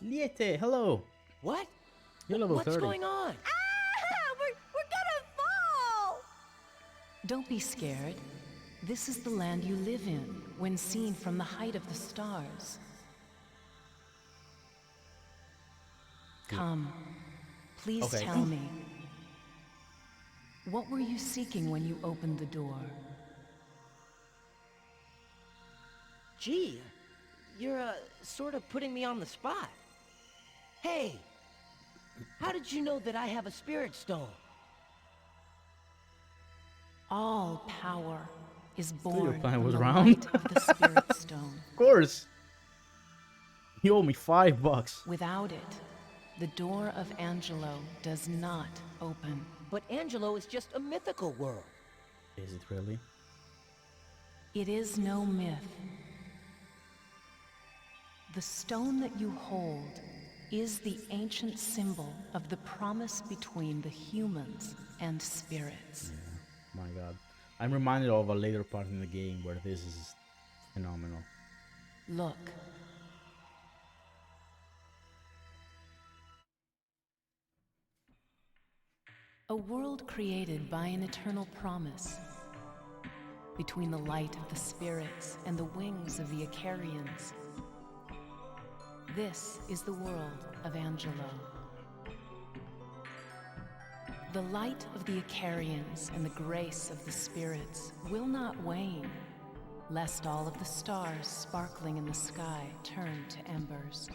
Liete, hello. What? You're level What's 30. going on? We're gonna fall! Don't be scared. This is the land you live in, when seen from the height of the stars. Come, please tell me. What were you seeking when you opened the door? Gee, you're sort of putting me on the spot. Hey, how did you know that I have a Spirit Stone? All power is born planet from was the round. light of the Spirit Stone. Of course. You owe me $5. Without it, the door of Angelo does not open. But Angelo is just a mythical world. Is it really? It is no myth. The stone that you hold is the ancient symbol of the promise between the humans and spirits. Yeah, my god. I'm reminded of a later part in the game where this is phenomenal. Look. A world created by an eternal promise. Between the light of the spirits and the wings of the Icarians. This is the world of Angelo. The light of the Icarians and the grace of the spirits will not wane, lest all of the stars sparkling in the sky turn to embers.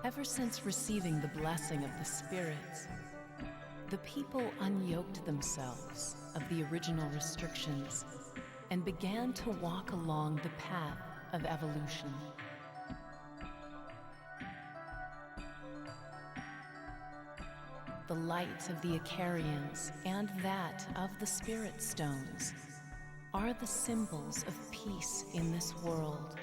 Ever since receiving the blessing of the spirits, the people unyoked themselves of the original restrictions and began to walk along the path of evolution. The light of the Icarians and that of the Spirit Stones are the symbols of peace in this world.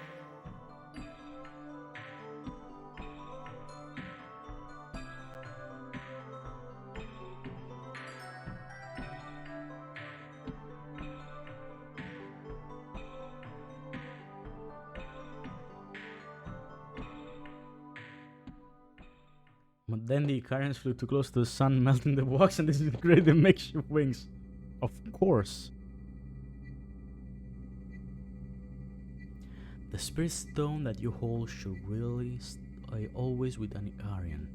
But then the Icarians flew too close to the sun, melting the box, and this is created the makeshift wings. Of course. The spirit stone that you hold should really stay always with an Icarian.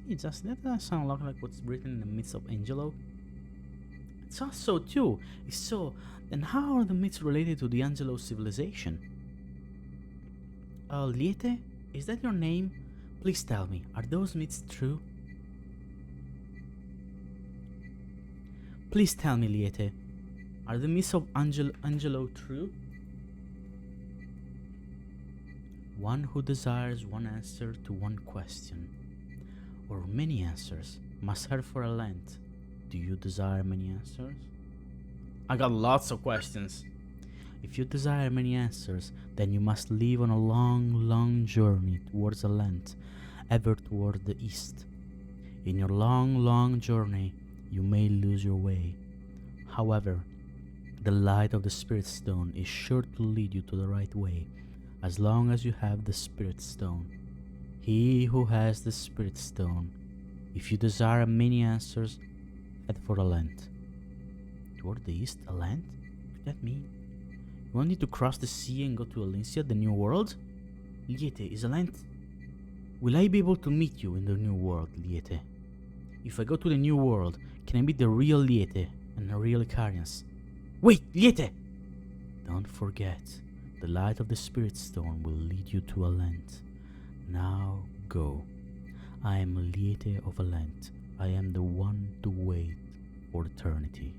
See, that doesn't sound like what's written in the myths of Angelo. It sounds so too. If so, then how are the myths related to the Angelo civilization? Liete? Is that your name? Please tell me, are those myths true? Please tell me, Liete, are the myths of Angelo true? One who desires one answer to one question, or many answers, must head for a Lent. Do you desire many answers? I got lots of questions. If you desire many answers, then you must leave on a long journey towards a Lent, ever toward the east. In your long journey, you may lose your way. However, the light of the Spirit Stone is sure to lead you to the right way, as long as you have the Spirit Stone. He who has the Spirit Stone, if you desire many answers, head for a Lent. Toward the east, a Lent? What does that mean? You want me to cross the sea and go to Alincia, the new world? Liete, is a Lent? Will I be able to meet you in the new world, Liete? If I go to the new world, can I meet the real Liete and the real Icarians? Wait, Liete! Don't forget, the light of the Spirit Stone will lead you to a Lent. Now go. I am Liete of a Lent. I am the one to wait for eternity.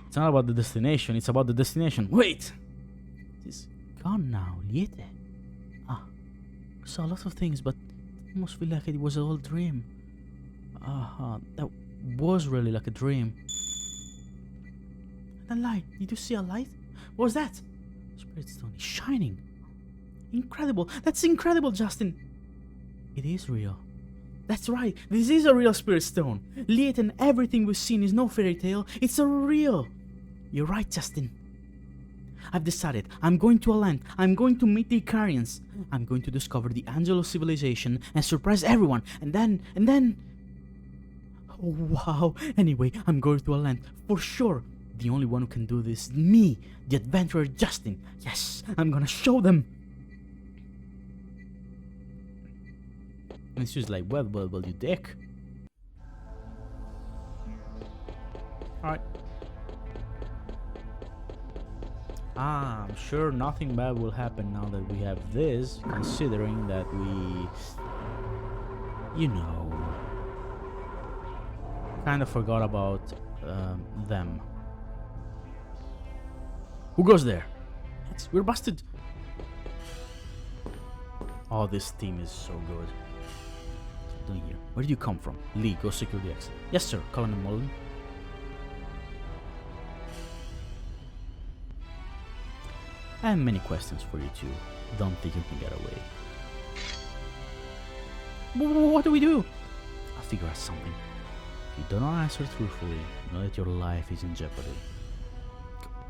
It's not about the destination, it's about the destination. Wait! It's gone now, Liete. I saw a lot of things, but it almost feel like it was all a dream. That was really like a dream. That light, did you see a light? What was that? Spirit Stone is shining. Incredible, that's incredible, Justin. It is real. That's right, this is a real Spirit Stone. Liete and everything we've seen is no fairy tale, it's a real. You're right, Justin. I've decided. I'm going to a land. I'm going to meet the Icarians. I'm going to discover the Angelo civilization and surprise everyone. And then... Oh, wow. Anyway, I'm going to a land. For sure. The only one who can do this is me, the adventurer Justin. Yes, I'm gonna show them. And she's like, well, you dick. Alright. I'm sure nothing bad will happen now that we have this, considering that we, you know, kind of forgot about them. Who goes there? We're busted. Oh, this team is so good. doing here? Where did you come from? Lee, go secure the exit. Yes, sir, Colonel Mullen. I have many questions for you two. Don't think you can get away. What do we do? I'll figure out something. If you do not answer truthfully, know that your life is in jeopardy.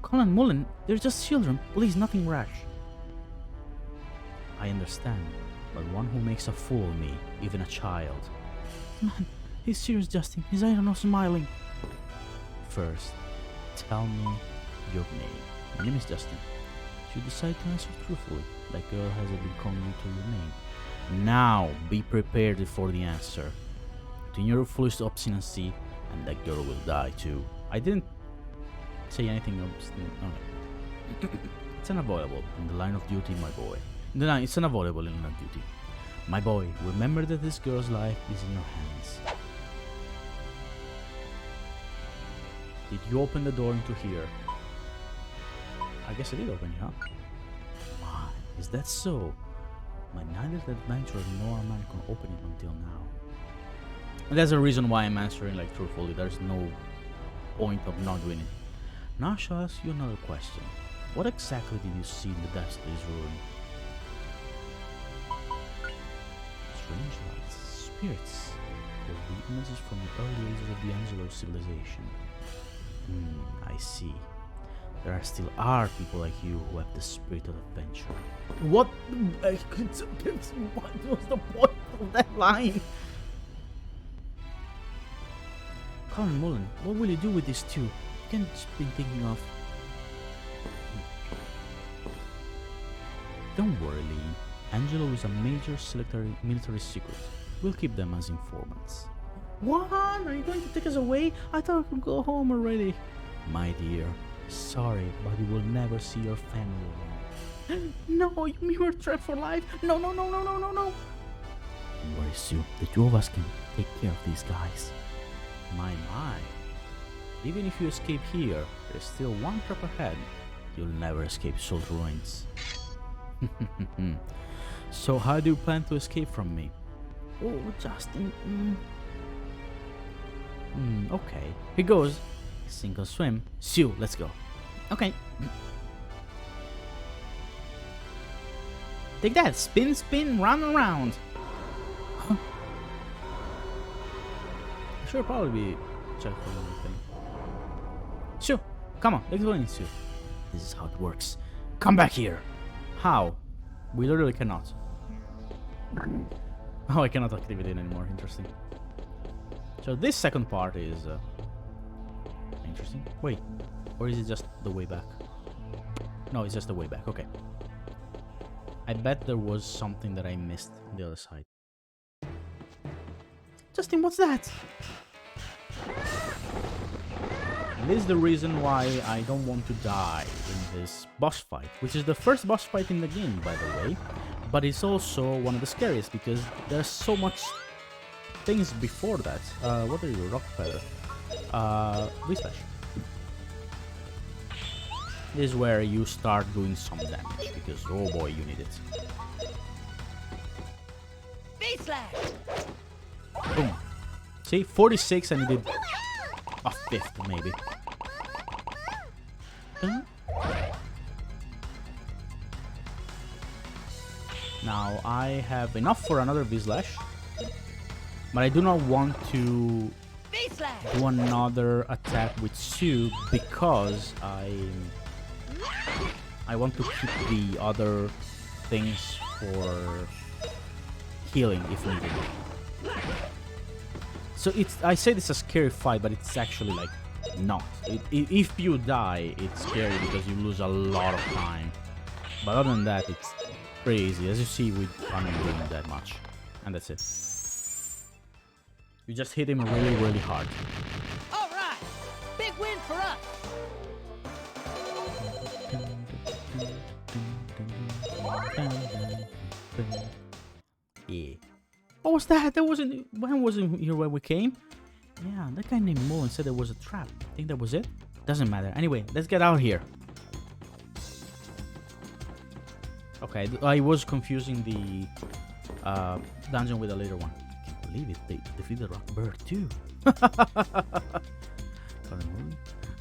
Colonel Mullen, they're just children. Please, nothing rash. I understand, but one who makes a fool of me, even a child. Man, he's serious, Justin. His eyes are not smiling. First, tell me your name. My name is Justin. You decide to answer truthfully. That girl hasn't been calling you to your name. Now, be prepared for the answer. Continue your foolish obstinacy, and that girl will die too. I didn't say anything obstinate. Okay. It's unavoidable in the line of duty, my boy. It's unavoidable in the line of duty. My boy, remember that this girl's life is in your hands. Did you open the door into here? I guess I did open it, huh? Why, is that so? My neither the adventurer nor a man can open it until now. And that's the reason why I'm answering like truthfully. There's no point of not doing it. Now I shall ask you another question. What exactly did you see in the depths of this ruin? Strange lights, spirits, or the images from the early ages of the Angelo civilization. I see. There are people like you who have the spirit of adventure. What? What was the point of that line? Colonel Mullen, what will you do with these two? You can't just be thinking of... Don't worry, Lee. Angelo is a major military secret. We'll keep them as informants. What? Are you going to take us away? I thought I could go home already. My dear, sorry, but you will never see your family again. No, you were trapped for life. No. Don't worry, Sue. The two of us can take care of these guys. My. Even if you escape here, there's still one trap ahead. You'll never escape Salt Ruins. So how do you plan to escape from me? Oh, Justin. Okay. Here goes. Sink or swim. Sue, let's go. Okay. Take that. Spin, round and round. Huh. I should probably be checked for anything. Sue, come on. Let's go in, Sue. This is how it works. Come back here. How? We literally cannot. Oh, I cannot activate it anymore. Interesting. So this second part is interesting. Wait, or is it just the way back? No, it's just the way back. Okay. I bet there was something that I missed on the other side. Justin, what's that? And this is the reason why I don't want to die in this boss fight, which is the first boss fight in the game, by the way. But it's also one of the scariest because there's so much things before that. What are you, Rock Feather? V-Slash. This is where you start doing some damage because, oh boy, you need it. V-Slash! Boom. See, 46 and you did a fifth, maybe. Now, I have enough for another V-Slash. But I do not want to do another attack with Sue because I want to keep the other things for healing if needed. So I say this is a scary fight, but it's actually like not. If you die, it's scary because you lose a lot of time. But other than that, it's pretty easy. As you see, we aren't doing that much. And that's it. You just hit him really, really hard. All right, big win for us. Yeah. What was that? That wasn't. When wasn't here when we came? Yeah, that guy named Mullen said there was a trap. I think that was it. Doesn't matter. Anyway, let's get out of here. Okay, I was confusing the dungeon with a later one. believe it. They defeated Rockbird too.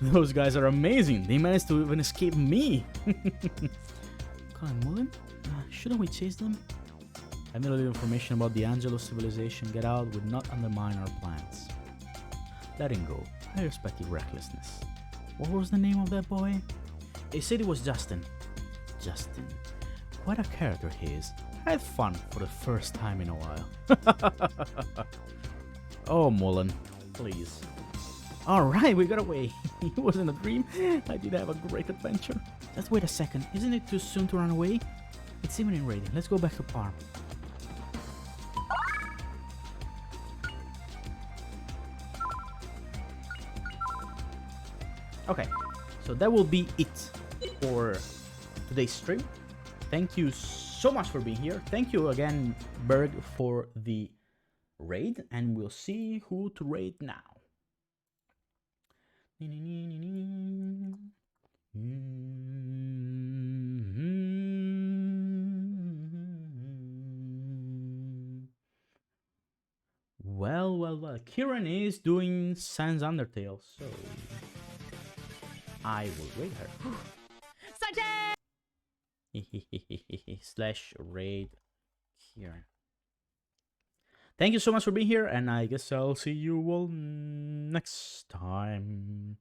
Those guys are amazing. They managed to even escape me. Colin Mullen? Shouldn't we chase them? I need a little information about the Angelo civilization. Get out would not undermine our plans. Let him go. I respect your recklessness. What was the name of that boy? They said it was Justin. Justin. What a character he is. I had fun for the first time in a while. Oh, Mullen. Please. Alright, we got away. It wasn't a dream. I did have a great adventure. Let's wait a second. Isn't it too soon to run away? It's evening already. Let's go back to Parm. Okay, so that will be it for today's stream. Thank you so much for being here. Thank you again, Berg, for the raid, and we'll see who to raid now. Well. Kieran is doing Sans Undertale, so I will raid her. Slash raid Kieran. Thank you so much for being here, and I guess I'll see you all next time.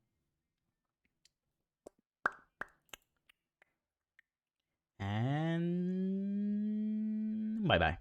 And bye-bye.